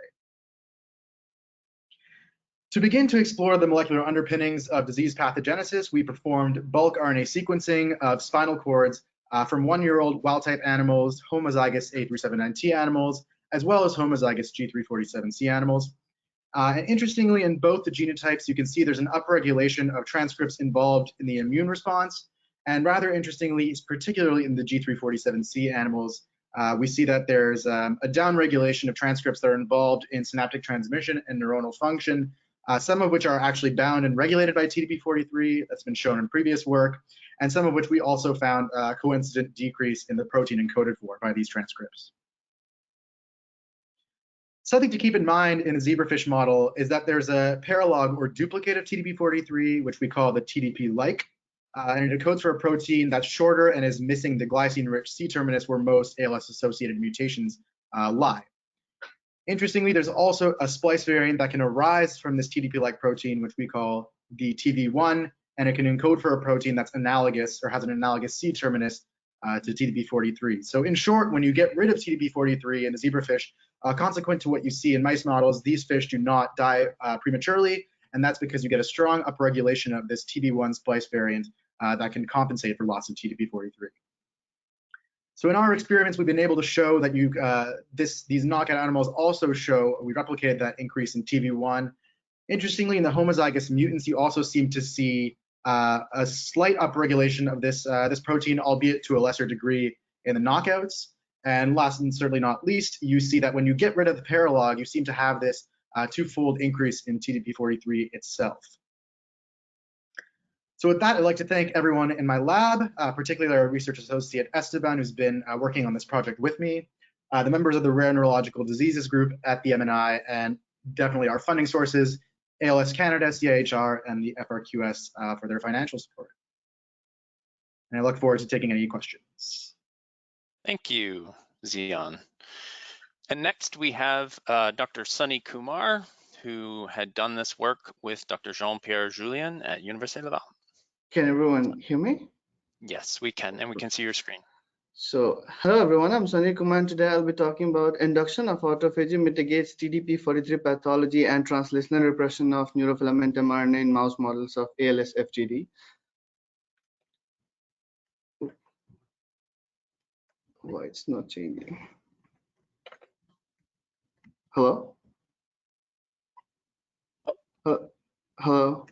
To begin to explore the molecular underpinnings of disease pathogenesis, we performed bulk RNA sequencing of spinal cords from 1-year-old wild-type animals, homozygous A379T animals, as well as homozygous G347C animals. And interestingly, in both the genotypes, you can see there's an upregulation of transcripts involved in the immune response. And rather interestingly, particularly in the G347C animals, we see that there's a downregulation of transcripts that are involved in synaptic transmission and neuronal function, some of which are actually bound and regulated by TDP43, that's been shown in previous work, and some of which we also found a coincident decrease in the protein encoded for by these transcripts. Something to keep in mind in the zebrafish model is that there's a paralog or duplicate of TDP43, which we call the TDP-like, and it encodes for a protein that's shorter and is missing the glycine-rich C-terminus where most ALS-associated mutations lie. Interestingly, there's also a splice variant that can arise from this TDP-like protein, which we call the TV1, and it can encode for a protein that's analogous or has an analogous C-terminus to TDP43. So in short, when you get rid of TDP43 in the zebrafish, consequent to what you see in mice models, these fish do not die prematurely, and that's because you get a strong upregulation of this TV1 splice variant that can compensate for loss of TDP43. So in our experiments, we've been able to show that these knockout animals also show, we replicated that increase in TV1. Interestingly, in the homozygous mutants, you also seem to see a slight upregulation of this protein, albeit to a lesser degree in the knockouts. And last and certainly not least, you see that when you get rid of the paralog, you seem to have this twofold increase in TDP43 itself. So with that, I'd like to thank everyone in my lab, particularly our research associate Esteban, who's been working on this project with me, the members of the Rare Neurological Diseases Group at the MNI, and definitely our funding sources, ALS Canada, CIHR, and the FRQS for their financial support. And I look forward to taking any questions. Thank you, Ziyaan. And next we have Dr. Sunny Kumar, who had done this work with Dr. Jean-Pierre Julien at Université Laval. Can everyone hear me? Yes, we can, and we can see your screen. So, hello everyone, I'm Sunny Kumar. Today I'll be talking about induction of autophagy mitigates TDP43 pathology and translational repression of neurofilament mRNA in mouse models of ALS FGD. Why it's not changing? Hello? Hello?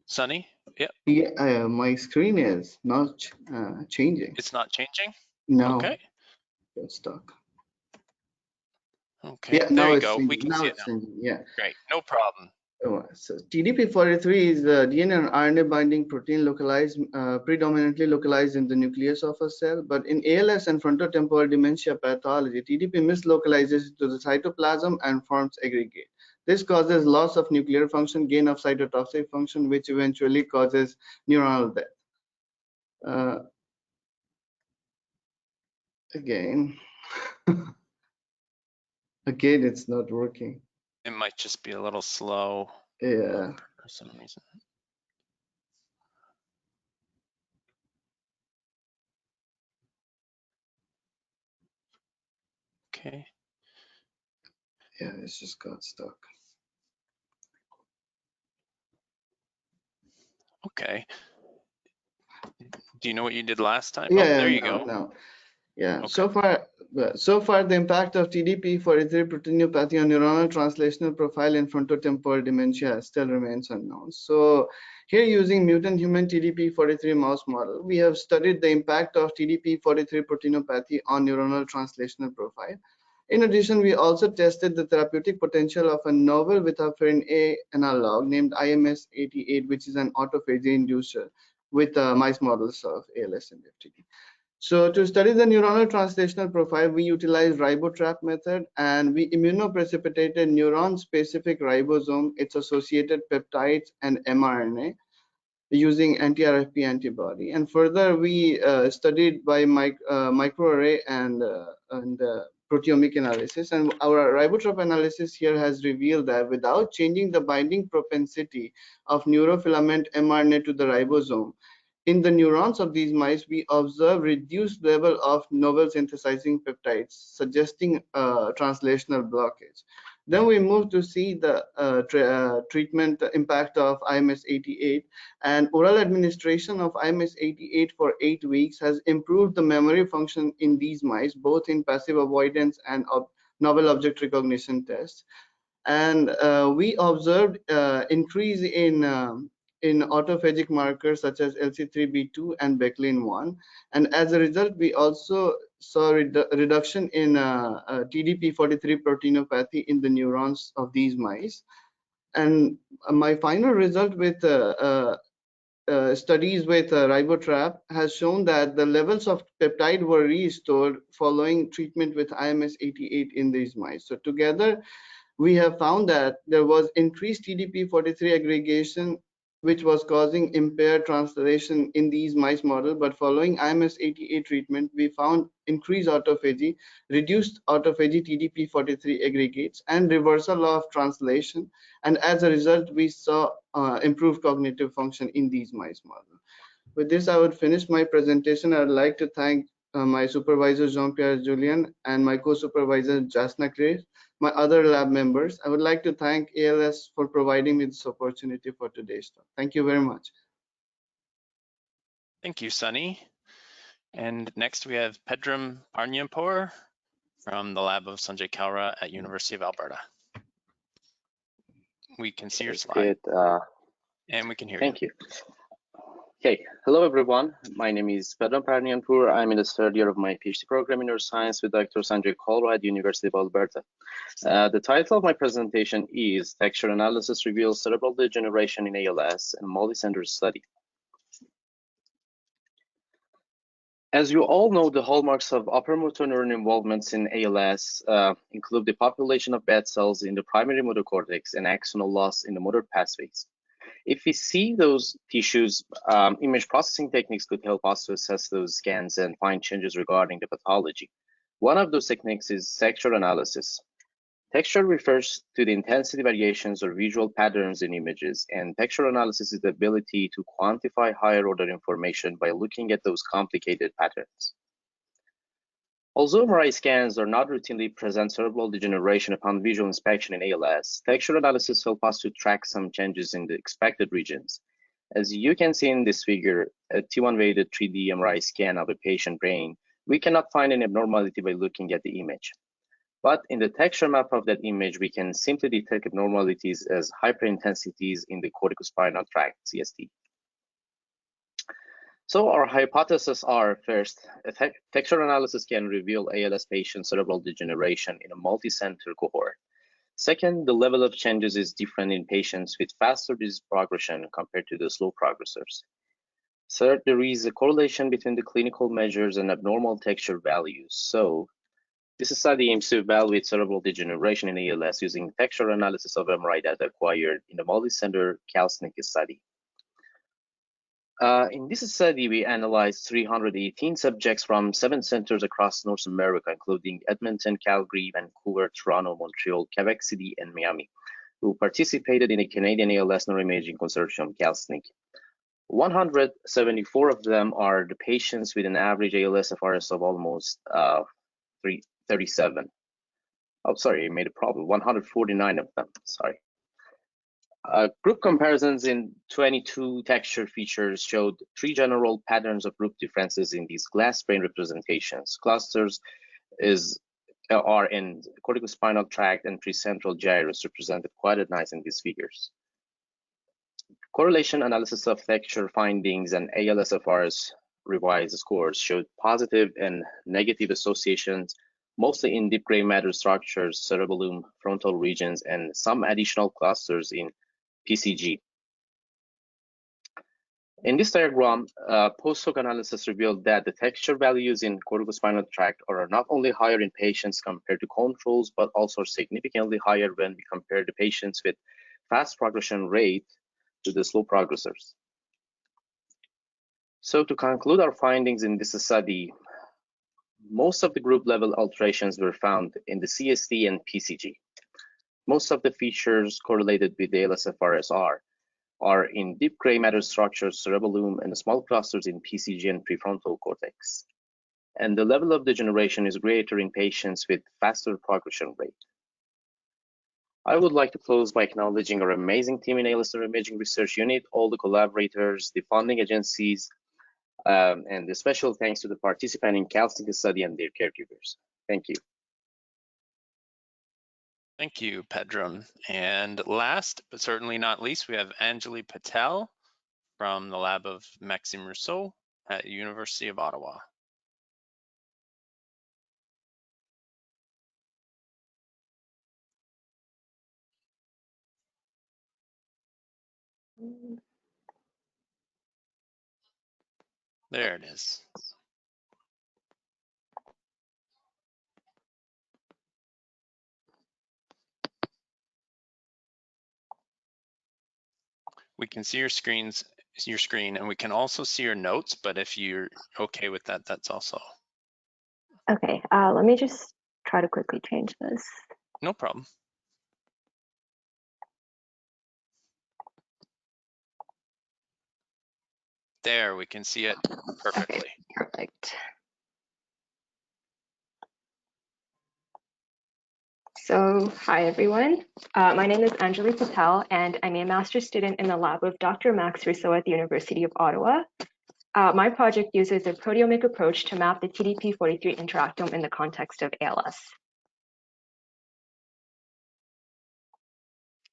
Sunny? Yep. Yeah, my screen is not changing. It's not changing? No. Okay. It's stuck. Okay, Yeah, there now you it's go. changing. We can now see it it's now. changing. Yeah. Great, no problem. So TDP43 is the DNA and RNA binding protein localized, predominantly localized in the nucleus of a cell. But in ALS and frontotemporal dementia pathology, TDP mislocalizes to the cytoplasm and forms aggregate. This causes loss of nuclear function, gain of cytotoxic function, which eventually causes neuronal death. Again, again, it's not working. It might just be a little slow. Yeah. For some reason. Okay. Yeah, it's just got stuck. Okay. Do you know what you did last time? Yeah, oh, there you no, go. No. Yeah, okay. so far the impact of TDP43 proteinopathy on neuronal translational profile in frontotemporal dementia still remains unknown. So Here, using mutant human TDP43 mouse model, we have studied the impact of TDP43 proteinopathy on neuronal translational profile. In addition, we also tested the therapeutic potential of a novel vitaferin A analog named IMS88, which is an autophagy inducer with mice models of ALS and FTD. So to study the neuronal translational profile, we utilized ribotrap method, and we immunoprecipitated neuron-specific ribosome, its associated peptides and mRNA using anti-RFP antibody. And further, we studied by microarray and proteomic analysis. And our ribotrap analysis here has revealed that without changing the binding propensity of neurofilament mRNA to the ribosome, in the neurons of these mice, we observe reduced level of novel synthesizing peptides, suggesting translational blockage. Then we move to see the treatment impact of IMS88, and oral administration of IMS88 for 8 weeks has improved the memory function in these mice, both in passive avoidance and novel object recognition tests. And we observed increase in autophagic markers such as LC3B2 and Beclin-1. And as a result, we also saw reduction in TDP43 proteinopathy in the neurons of these mice. And my final result with studies with ribotrap has shown that the levels of peptide were restored following treatment with IMS88 in these mice. So together, we have found that there was increased TDP43 aggregation, which was causing impaired translation in these mice model. But following IMS88 treatment, we found increased autophagy, reduced autophagy TDP43 aggregates, and reversal of translation. And as a result, we saw improved cognitive function in these mice model. With this, I would finish my presentation. I'd like to thank my supervisor, Jean-Pierre Julien, and my co-supervisor, Jasna Clay, my other lab members. I would like to thank ALS for providing me this opportunity for today's talk. Thank you very much. Thank you, Sunny. And next we have Pedram Parnianpour from the lab of Sanjay Kalra at University of Alberta. We can see your slide. Good. And we can hear you. Thank you. Okay, hello everyone. My name is Pedram Parnianpour. I'm in the third year of my PhD program in neuroscience with Dr. Sanjay Kalra at the University of Alberta. The title of my presentation is Texture Analysis Reveals Cerebral Degeneration in ALS and Multicenter Study. As you all know, the hallmarks of upper motor neuron involvements in ALS include the population of bad cells in the primary motor cortex and axonal loss in the motor pathways. If we see those tissues, image processing techniques could help us to assess those scans and find changes regarding the pathology. One of those techniques is texture analysis. Texture refers to the intensity variations or visual patterns in images, and texture analysis is the ability to quantify higher order information by looking at those complicated patterns. Although MRI scans are not routinely present cerebral degeneration upon visual inspection in ALS, texture analysis helps us to track some changes in the expected regions. As you can see in this figure, a T1-weighted 3D MRI scan of a patient brain, we cannot find an abnormality by looking at the image. But in the texture map of that image, we can simply detect abnormalities as hyperintensities in the corticospinal tract, CST. So our hypotheses are, first, a texture analysis can reveal ALS patient cerebral degeneration in a multi-center cohort. Second, the level of changes is different in patients with faster disease progression compared to the slow progressors. Third, there is a correlation between the clinical measures and abnormal texture values. So this study aims to evaluate cerebral degeneration in ALS using texture analysis of MRI data acquired in the multi-center CalSNP study. In this study, we analyzed 318 subjects from 7 centers across North America, including Edmonton, Calgary, Vancouver, Toronto, Montreal, Quebec City, and Miami, who participated in the Canadian ALS Neuroimaging Consortium, CalSNP. 174 of them are the patients with an average ALS-FRS of almost 37. Oh, sorry, I made a problem. 149 of them, sorry. Group comparisons in 22 texture features showed 3 general patterns of group differences in these glass brain representations. Clusters are in corticospinal tract and precentral gyrus represented quite nice in these figures. Correlation analysis of texture findings and ALSFRS revised scores showed positive and negative associations, mostly in deep gray matter structures, cerebellum, frontal regions, and some additional clusters in PCG. In this diagram, post-hoc analysis revealed that the texture values in corticospinal tract are not only higher in patients compared to controls, but also significantly higher when we compare the patients with fast progression rate to the slow progressors. So to conclude our findings in this study, most of the group level alterations were found in the CST and PCG. Most of the features correlated with the ALSFRS are in deep gray matter structures, cerebellum, and small clusters in PCG and prefrontal cortex. And the level of degeneration is greater in patients with faster progression rate. I would like to close by acknowledging our amazing team in ALS Neuroimaging Research Unit, all the collaborators, the funding agencies, and a special thanks to the participants in CalSync study and their caregivers. Thank you. Thank you, Pedram. And last, but certainly not least, we have Anjali Patel from the lab of Maxime Rousseau at University of Ottawa. There it is. We can see your screen, and we can also see your notes, but if you're okay with that, that's also. Okay, let me just try to quickly change this. No problem. There, we can see it perfectly. Okay, perfect. So, hi everyone. My name is Anjali Patel, and I'm a master's student in the lab of Dr. Max Rousseau at the University of Ottawa. My project uses a proteomic approach to map the TDP43 interactome in the context of ALS.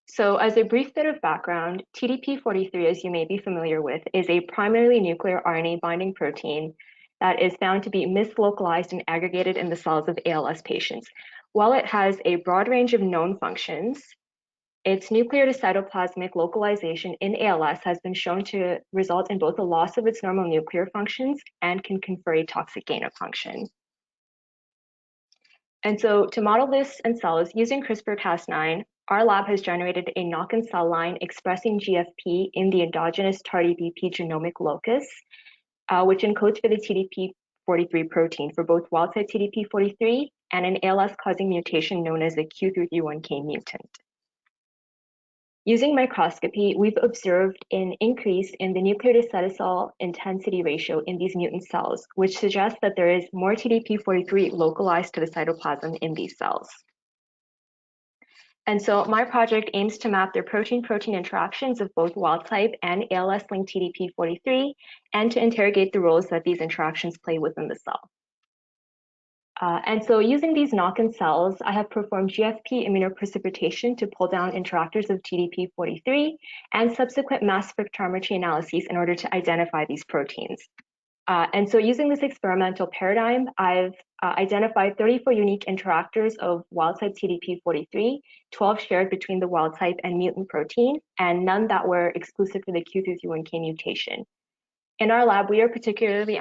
So as a brief bit of background, TDP43, as you may be familiar with, is a primarily nuclear RNA binding protein that is found to be mislocalized and aggregated in the cells of ALS patients. While it has a broad range of known functions, its nuclear to cytoplasmic localization in ALS has been shown to result in both a loss of its normal nuclear functions and can confer a toxic gain of function. And so to model this in cells using CRISPR-Cas9, our lab has generated a knock-in cell line expressing GFP in the endogenous TARDBP genomic locus, which encodes for the TDP43 protein for both wild-type TDP43 and an ALS-causing mutation known as the Q331K mutant. Using microscopy, we've observed an increase in the nuclear to cytosol intensity ratio in these mutant cells, which suggests that there is more TDP43 localized to the cytoplasm in these cells. And so my project aims to map the protein-protein interactions of both wild-type and ALS-linked TDP43 and to interrogate the roles that these interactions play within the cell. And so using these knock-in cells, I have performed GFP immunoprecipitation to pull down interactors of TDP43 and subsequent mass spectrometry analyses in order to identify these proteins. And so using this experimental paradigm, I've identified 34 unique interactors of wild-type TDP43, 12 shared between the wild-type and mutant protein, and none that were exclusive for the Q331K mutation. In our lab, we are particularly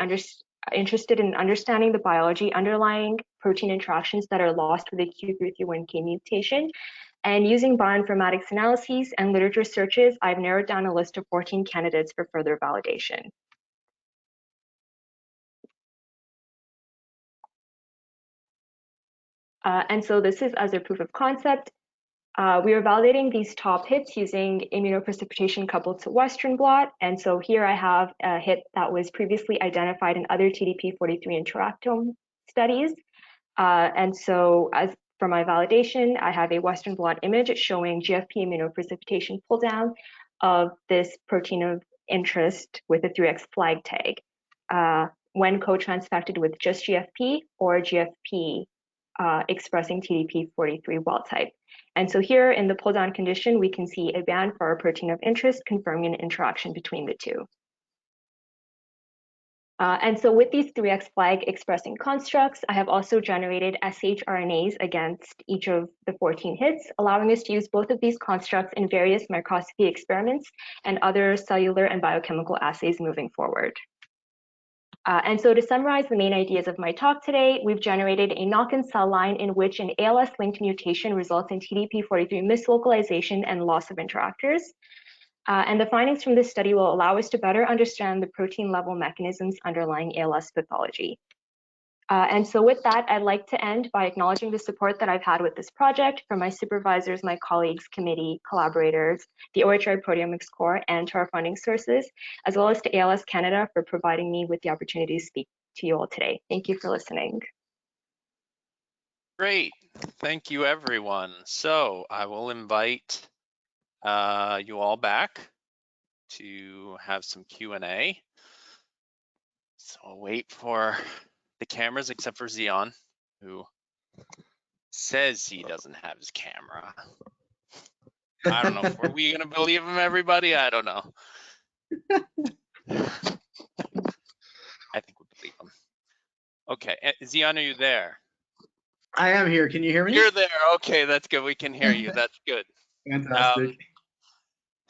interested in understanding the biology underlying protein interactions that are lost with the Q331K mutation. And using bioinformatics analyses and literature searches, I've narrowed down a list of 14 candidates for further validation. And so this is as a proof of concept. We are validating these top hits using immunoprecipitation coupled to Western blot. And so here I have a hit that was previously identified in other TDP43 interactome studies. And so as for my validation, I have a Western blot image showing GFP immunoprecipitation pull down of this protein of interest with a 3x flag tag when co-transfected with just GFP or GFP expressing TDP43 wild type. And so here in the pull down condition, we can see a band for our protein of interest confirming an interaction between the two. And so with these 3x flag expressing constructs, I have also generated shRNAs against each of the 14 hits, allowing us to use both of these constructs in various microscopy experiments and other cellular and biochemical assays moving forward. And so to summarize the main ideas of my talk today, we've generated a knock-in cell line in which an ALS-linked mutation results in TDP43 mislocalization and loss of interactors. And the findings from this study will allow us to better understand the protein level mechanisms underlying ALS pathology. And so with that, I'd like to end by acknowledging the support that I've had with this project from my supervisors, my colleagues, committee, collaborators, the OHR Proteomics Core, and to our funding sources, as well as to ALS Canada for providing me with the opportunity to speak to you all today. Thank you for listening. Great, thank you everyone. So I will invite you all back to have some Q&A. So I'll wait for the cameras, except for Ziyaan, who says he doesn't have his camera. I don't know. Are we gonna believe him, everybody? I don't know. I think we believe him. Okay, Ziyaan, are you there? I am here. Can you hear me? You're there. Okay, that's good. We can hear you. That's good. Fantastic.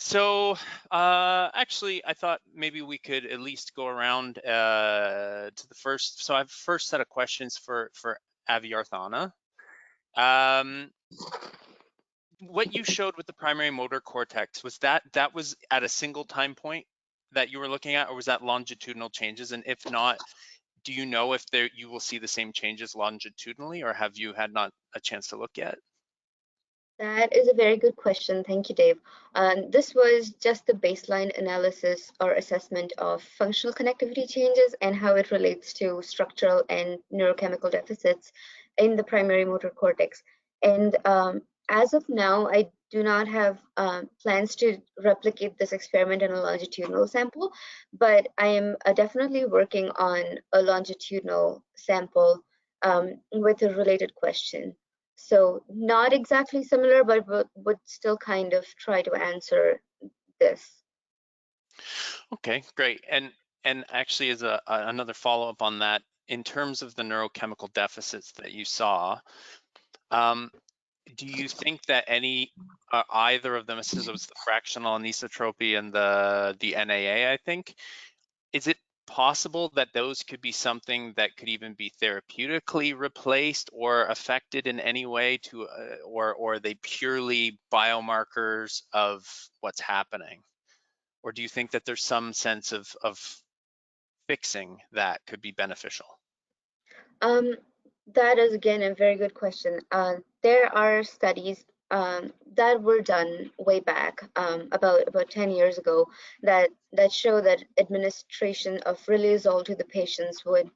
So actually, I thought maybe we could at least go around to the first. So I have first set of questions for Avyarthana. What you showed with the primary motor cortex, was that was at a single time point that you were looking at, or was that longitudinal changes? And if not, do you know if you will see the same changes longitudinally, or have you had not a chance to look yet? That is a very good question. Thank you, Dave. This was just the baseline analysis or assessment of functional connectivity changes and how it relates to structural and neurochemical deficits in the primary motor cortex. And as of now, I do not have plans to replicate this experiment in a longitudinal sample, but I am definitely working on a longitudinal sample with a related question. So not exactly similar, but would still kind of try to answer this. Okay, great. And actually, as another follow-up on that, in terms of the neurochemical deficits that you saw, do you think that either of them, this was the fractional anisotropy and the NAA, I think, is it possible that those could be something that could even be therapeutically replaced or affected in any way to, or are they purely biomarkers of what's happening? Or do you think that there's some sense of fixing that could be beneficial? That is, again, a very good question. There are studies that were done way back, about 10 years ago, that show that administration of riluzole to the patients would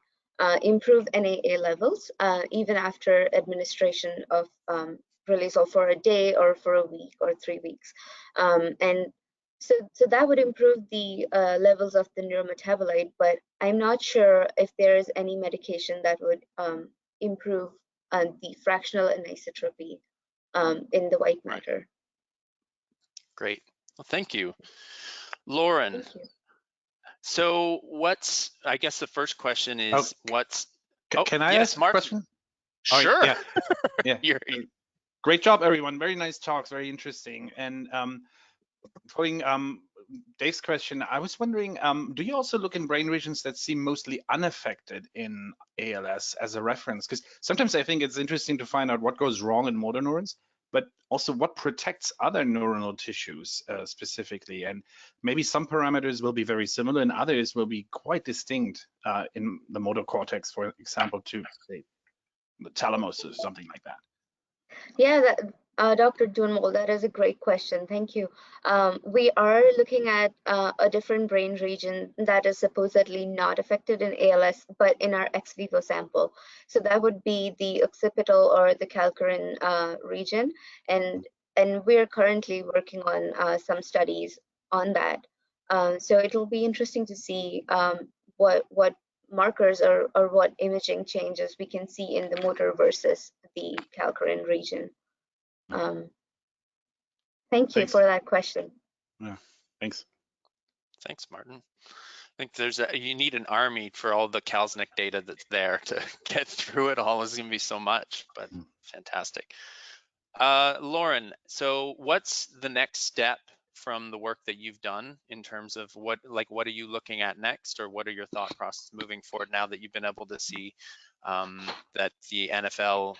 improve NAA levels even after administration of riluzole for a day or for a week or 3 weeks. And so that would improve the levels of the neurometabolite, but I'm not sure if there is any medication that would improve the fractional anisotropy in the white matter. Great. Well, thank you. Lauren. Thank you. So I guess the first question is, Can I ask a question? Sure. Oh, yeah. Yeah. Great job, everyone. Very nice talks, very interesting. And following Dave's question, I was wondering, do you also look in brain regions that seem mostly unaffected in ALS as a reference? Because sometimes I think it's interesting to find out what goes wrong in motor neurons, but also what protects other neuronal tissues specifically. And maybe some parameters will be very similar and others will be quite distinct in the motor cortex, for example, to say, the thalamus or something like that. Yeah, Dr. Duennwald, that is a great question. Thank you. We are looking at a different brain region that is supposedly not affected in ALS, but in our ex vivo sample. So that would be the occipital or the calcarine region, and we're currently working on some studies on that. So it'll be interesting to see what markers or what imaging changes we can see in the motor versus the calcarine region. Thank you Thanks. for that question. Yeah, thanks. Thanks, Martin. I think you need an army for all the Kalsnik data that's there to get through it all. It's going to be so much, but fantastic. Lauren, so what's the next step from the work that you've done in terms of what are you looking at next, or what are your thought process moving forward now that you've been able to see that the NFL,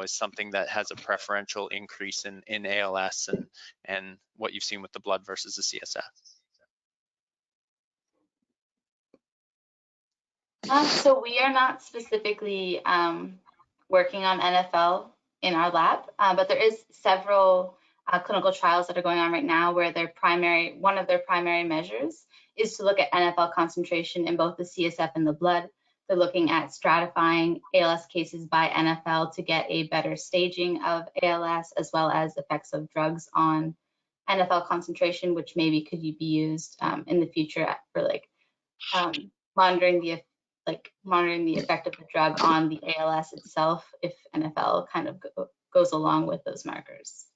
is something that has a preferential increase in ALS and what you've seen with the blood versus the CSF? So we are not specifically working on NFL in our lab, but there is several clinical trials that are going on right now where one of their primary measures is to look at NFL concentration in both the CSF and the blood. They're looking at stratifying ALS cases by NFL to get a better staging of ALS, as well as effects of drugs on NFL concentration, which maybe could be used in the future for monitoring the effect of the drug on the ALS itself if NFL kind of goes along with those markers.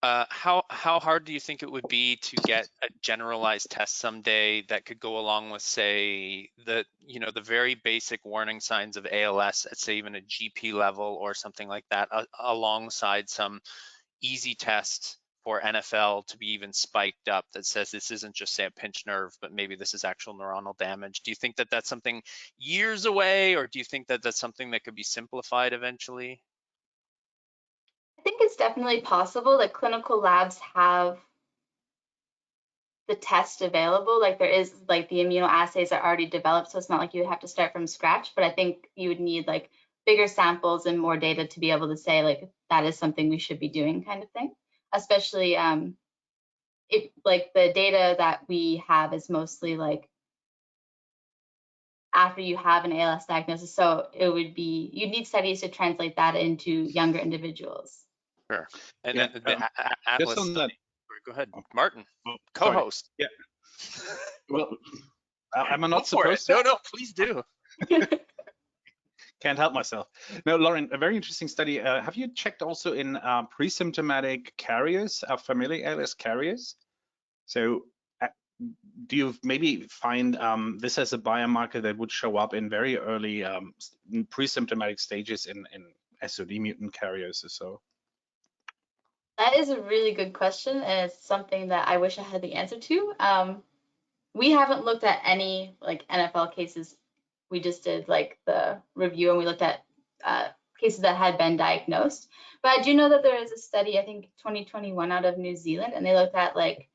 How hard do you think it would be to get a generalized test someday that could go along with, say, the very basic warning signs of ALS at, say, even a GP level or something like that, alongside some easy test for NFL to be even spiked up that says this isn't just, say, a pinched nerve, but maybe this is actual neuronal damage? Do you think that that's something years away, or do you think that that's something that could be simplified eventually? I think it's definitely possible that clinical labs have the test available. Like there is, like the immunoassays are already developed, so it's not like you would have to start from scratch, but I think you would need like bigger samples and more data to be able to say like that is something we should be doing, kind of thing. Especially if like the data that we have is mostly like after you have an ALS diagnosis, so you'd need studies to translate that into younger individuals. Sure. And Yeah, then the Atlas just on that. Go ahead, Martin, Sorry. co-host. Yeah. Well, am I not Go for it. supposed to? No, please do. Can't help myself. No, Lauren, a very interesting study. Have you checked also in pre-symptomatic carriers, familial ALS carriers? So do you maybe find this as a biomarker that would show up in very early pre-symptomatic stages in SOD mutant carriers or so? That is a really good question, and it's something that I wish I had the answer to. We haven't looked at any like NFL cases. We just did like the review, and we looked at cases that had been diagnosed. But I do know that there is a study, I think 2021 out of New Zealand, and they looked at like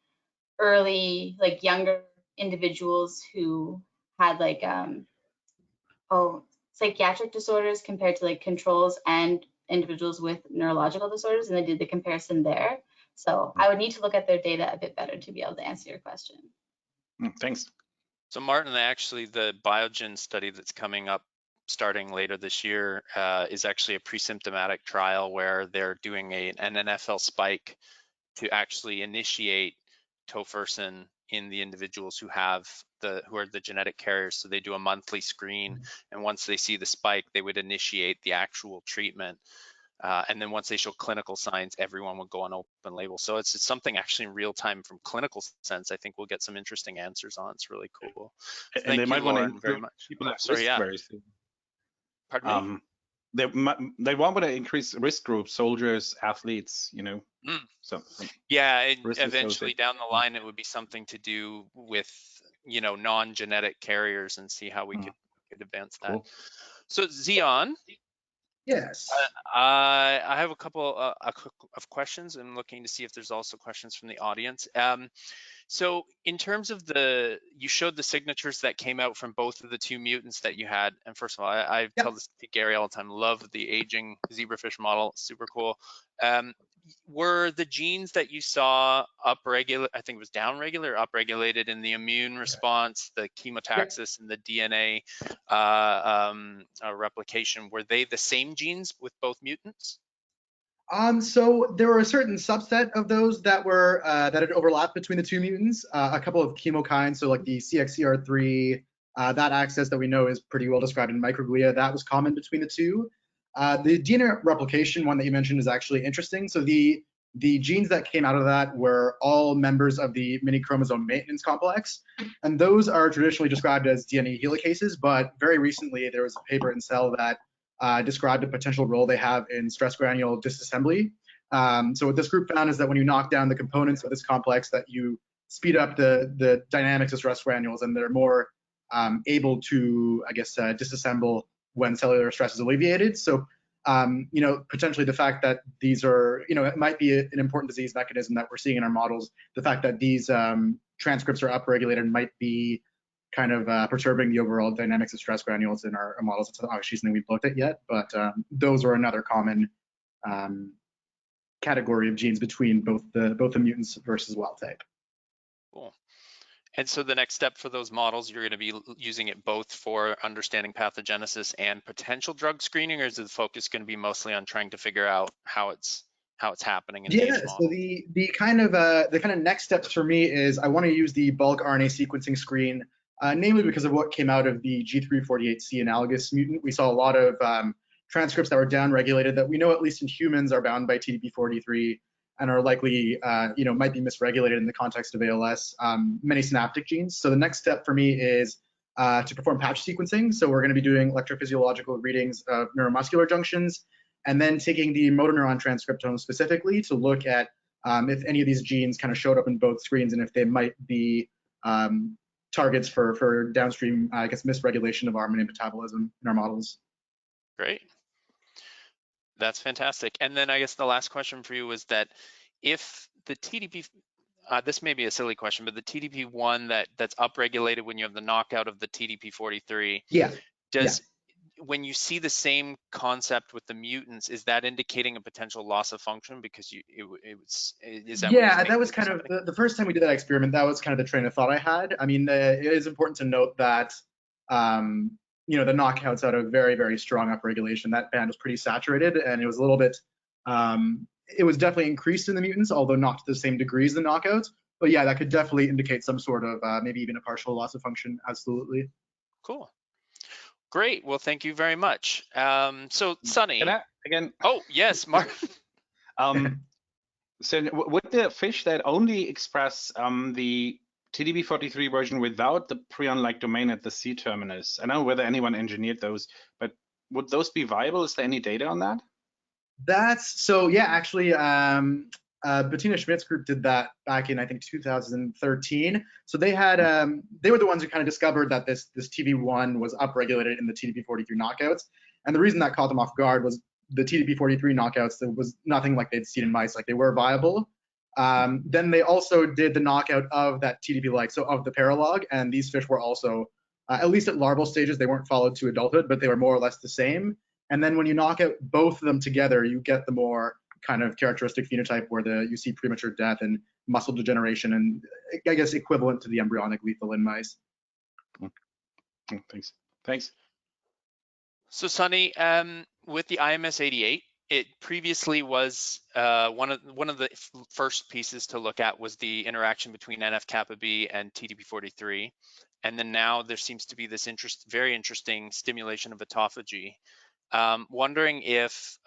early, like younger individuals who had like psychiatric disorders compared to like controls and individuals with neurological disorders, and they did the comparison there. So I would need to look at their data a bit better to be able to answer your question. Thanks. So Martin, actually the Biogen study that's coming up starting later this year is actually a pre-symptomatic trial where they're doing an NFL spike to actually initiate tofersen in the individuals who are the genetic carriers. So they do a monthly screen, and once they see the spike, they would initiate the actual treatment. And then once they show clinical signs, everyone would go on open label. So it's something actually in real time from clinical sense. I think we'll get some interesting answers on. It's really cool. So and they might Lauren, want to very much. People at Sorry, risk yeah. very soon. Pardon me? They want to increase risk groups, soldiers, athletes, So yeah, and risk eventually associated. down the line, it would be something to do with non-genetic carriers and see how we could advance that. Cool. So Ziyaan, Yes. I have a couple of questions. I'm looking to see if there's also questions from the audience. So in terms of you showed the signatures that came out from both of the two mutants that you had. And first of all, I tell this to Gary all the time, love the aging zebrafish model, super cool. Were the genes that you saw upregulated, I think it was downregulated or upregulated in the immune response, the chemotaxis and the DNA replication, were they the same genes with both mutants? So there were a certain subset of those that were that had overlapped between the two mutants. A couple of chemokines, so like the CXCR3, that axis that we know is pretty well described in microglia, that was common between the two. The DNA replication one that you mentioned is actually interesting. So the the genes that came out of that were all members of the mini chromosome maintenance complex. And those are traditionally described as DNA helicases, but very recently there was a paper in Cell that described a potential role they have in stress granule disassembly. So what this group found is that when you knock down the components of this complex, that you speed up the dynamics of stress granules, and they're more able to, I guess, disassemble when cellular stress is alleviated. So, potentially the fact that these are, it might be an important disease mechanism that we're seeing in our models. The fact that these transcripts are upregulated might be kind of perturbing the overall dynamics of stress granules in our models. It's not actually something we've looked at yet, but those are another common category of genes between both the mutants versus wild type. Cool. And so the next step for those models, you're going to be using it both for understanding pathogenesis and potential drug screening, or is the focus going to be mostly on trying to figure out how it's happening in these models? So the kind of next steps for me is I want to use the bulk RNA sequencing screen, namely because of what came out of the G348C analogous mutant. We saw a lot of transcripts that were downregulated that we know, at least in humans, are bound by TDP43 and are likely, might be misregulated in the context of ALS, many synaptic genes. So the next step for me is to perform patch sequencing. So we're going to be doing electrophysiological readings of neuromuscular junctions, and then taking the motor neuron transcriptome specifically to look at if any of these genes kind of showed up in both screens, and if they might be targets for downstream, I guess, misregulation of RNA metabolism in our models. Great. That's fantastic. And then I guess the last question for you was that if the TDP, this may be a silly question, but the TDP1 that's upregulated when you have the knockout of the TDP43, when you see the same concept with the mutants, is that indicating a potential loss of function? Because that was kind of the first time we did that experiment. That was kind of the train of thought I had. I mean, it is important to note that the knockouts out of very, very strong upregulation. That band was pretty saturated, and it was a little bit, it was definitely increased in the mutants, although not to the same degree as the knockouts. But yeah, that could definitely indicate some sort of maybe even a partial loss of function. Absolutely. Cool. Great. Well, thank you very much. So, Sunny. Can I, again? Oh, yes, Mark. So would the fish that only express the TDP43 version without the prion-like domain at the C terminus, I don't know whether anyone engineered those, but would those be viable? Is there any data on that? Actually, Bettina Schmidt's group did that back in, I think, 2013. So they had, they were the ones who kind of discovered that this TB1 was upregulated in the TDP43 knockouts. And the reason that caught them off guard was the TDP43 knockouts, there was nothing like they'd seen in mice, like they were viable. Then they also did the knockout of that TDP-like, so of the paralog, and these fish were also, at least at larval stages, they weren't followed to adulthood, but they were more or less the same. And then when you knock out both of them together, you get the more kind of characteristic phenotype where you see premature death and muscle degeneration, and I guess equivalent to the embryonic lethal in mice. Thanks. So Sunny, with the IMS88, it previously was one of the first pieces to look at was the interaction between NF-kappa B and TDP43, and then now there seems to be this very interesting stimulation of autophagy. Wondering if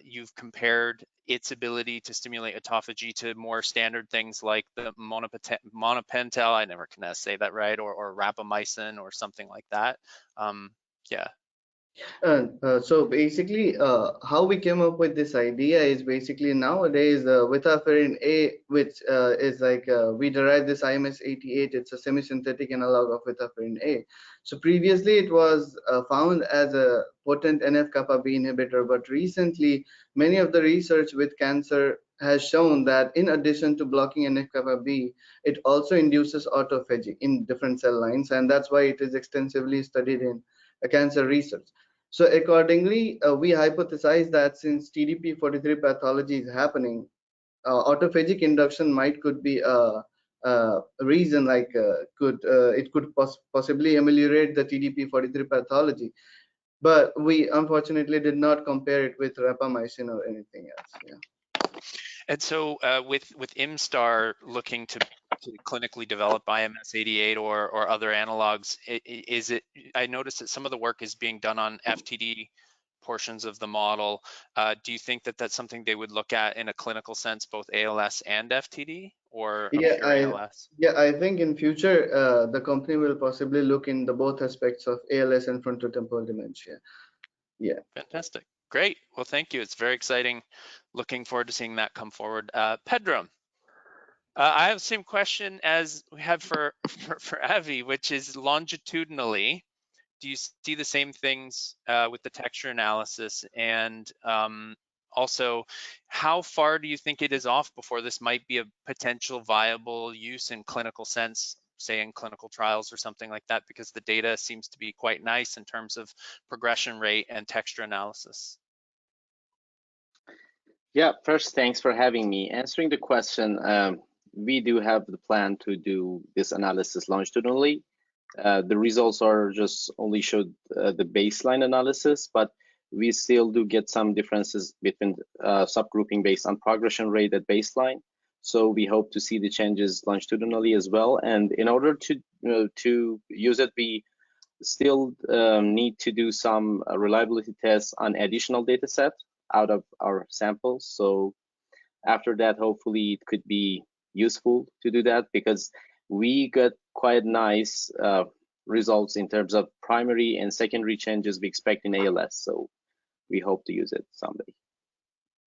you've compared its ability to stimulate autophagy to more standard things like the monopentel, I never can say that right, or rapamycin or something like that. Yeah. So basically, how we came up with this idea is basically nowadays Vithaferin A, which is like we derived this IMS88. It's a semi-synthetic analog of Vithaferin A. So previously it was found as a potent NF-kappa B inhibitor, but recently many of the research with cancer has shown that in addition to blocking NF-kappa B, it also induces autophagy in different cell lines, and that's why it is extensively studied in cancer research. So accordingly, we hypothesize that since TDP43 pathology is happening, autophagic induction could be a reason, like it could possibly ameliorate the TDP43 pathology. But we unfortunately did not compare it with rapamycin or anything else. Yeah. And so with IMSTAR looking to clinically develop IMS88 or other analogs, I noticed that some of the work is being done on FTD portions of the model. Do you think that that's something they would look at in a clinical sense, both ALS and FTD, or a pure ALS? I think in future the company will possibly look in the both aspects of ALS and frontotemporal dementia. Yeah. Fantastic. Great. Well, thank you. It's very exciting. Looking forward to seeing that come forward. Pedram, I have the same question as we have for Avi, which is longitudinally, do you see the same things with the texture analysis? And also, how far do you think it is off before this might be a potential viable use in clinical sense, say in clinical trials or something like that, because the data seems to be quite nice in terms of progression rate and texture analysis? Yeah, first, thanks for having me. Answering the question, we do have the plan to do this analysis longitudinally. The results are just only showed the baseline analysis, but we still do get some differences between subgrouping based on progression rate at baseline. So we hope to see the changes longitudinally as well. And in order to use it, we still need to do some reliability tests on additional data set out of our samples. So after that, hopefully it could be useful to do that, because we got quite nice results in terms of primary and secondary changes we expect in ALS. So we hope to use it someday.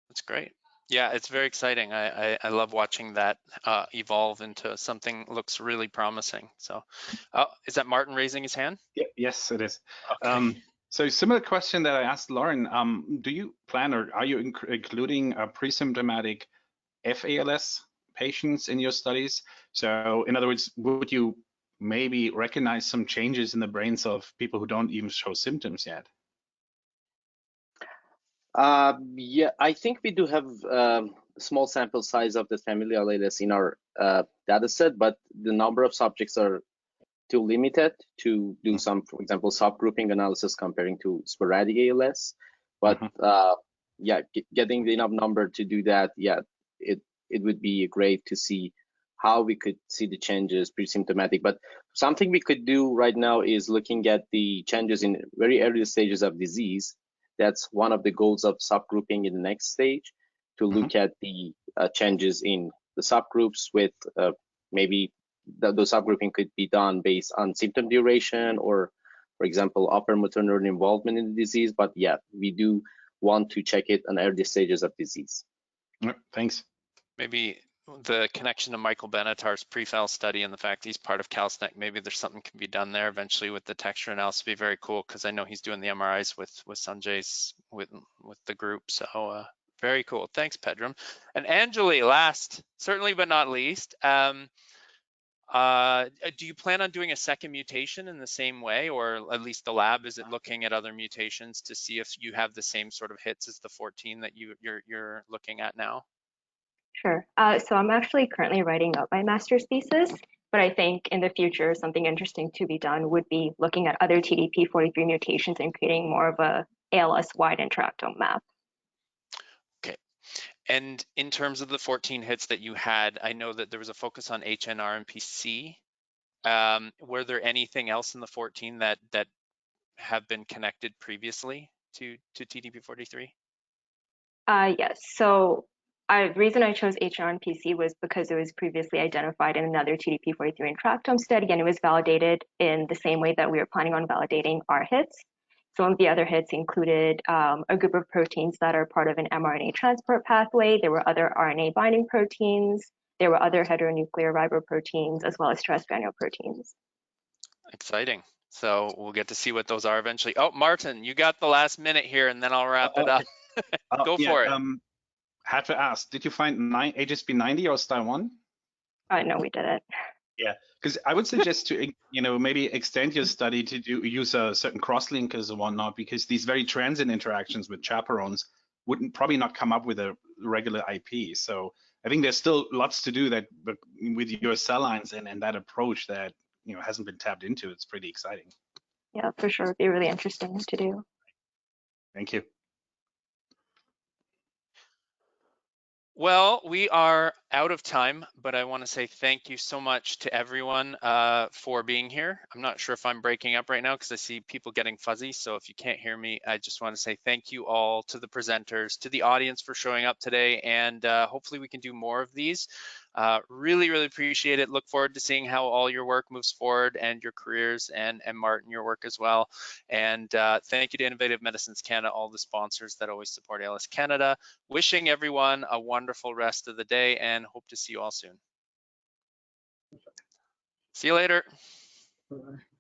That's great. Yeah, it's very exciting. I love watching that evolve into something looks really promising. So is that Martin raising his hand? Yeah, yes, it is. Okay. So similar question that I asked Lauren, do you plan or are you including pre-symptomatic FALS patients in your studies? So in other words, would you maybe recognize some changes in the brains of people who don't even show symptoms yet? Yeah, I think we do have a small sample size of the familial ALS in our data set, but the number of subjects are too limited to do some, for example, subgrouping analysis comparing to sporadic ALS. But yeah, getting the enough number to do that, yeah, it would be great to see how we could see the changes pre-symptomatic. But something we could do right now is looking at the changes in very early stages of disease. That's one of the goals of subgrouping in the next stage, to look at the changes in the subgroups with maybe the subgrouping could be done based on symptom duration or, for example, upper motor neuron involvement in the disease. But yeah, we do want to check it on early stages of disease. Thanks. Maybe the connection to Michael Benatar's pre-FAL study and the fact he's part of CalSNEC, maybe there's something can be done there eventually with the texture analysis. Be very cool, because I know he's doing the MRIs with Sanjay's with the group. So very cool. Thanks, Pedram. And Anjali, last, certainly but not least, do you plan on doing a second mutation in the same way, or at least the lab, is it looking at other mutations to see if you have the same sort of hits as the 14 that you're looking at now? Sure. So I'm actually currently writing up my master's thesis, but I think in the future, something interesting to be done would be looking at other TDP43 mutations and creating more of a ALS-wide interactome map. Okay. And in terms of the 14 hits that you had, I know that there was a focus on HNRMPC. Were there anything else in the 14 that have been connected previously to TDP43? Yes. So the reason I chose HNRMPC was because it was previously identified in another TDP43 interactome study, and it was validated in the same way that we were planning on validating our hits. Some of the other hits included a group of proteins that are part of an mRNA transport pathway. There were other RNA binding proteins. There were other heteronuclear riboproteins, as well as terrestrial proteins. Exciting. So we'll get to see what those are eventually. Oh, Martin, you got the last minute here, and then I'll wrap it up. Go for it. Had to ask, did you find Hsp90 or Stil 1? No, we didn't. Yeah, because I would suggest to maybe extend your study to use certain cross-linkers and whatnot, because these very transient interactions with chaperones wouldn't probably not come up with a regular IP. So I think there's still lots to do that, but with your cell lines and that approach that hasn't been tapped into. It's pretty exciting. Yeah, for sure, it'd be really interesting to do. Thank you. Well, we are out of time, but I want to say thank you so much to everyone for being here. I'm not sure if I'm breaking up right now because I see people getting fuzzy. So if you can't hear me, I just want to say thank you all to the presenters, to the audience for showing up today, and hopefully we can do more of these. Really, really appreciate it. Look forward to seeing how all your work moves forward and your careers, and Martin, your work as well. And thank you to Innovative Medicines Canada, all the sponsors that always support ALS Canada. Wishing everyone a wonderful rest of the day and hope to see you all soon. See you later. Bye-bye.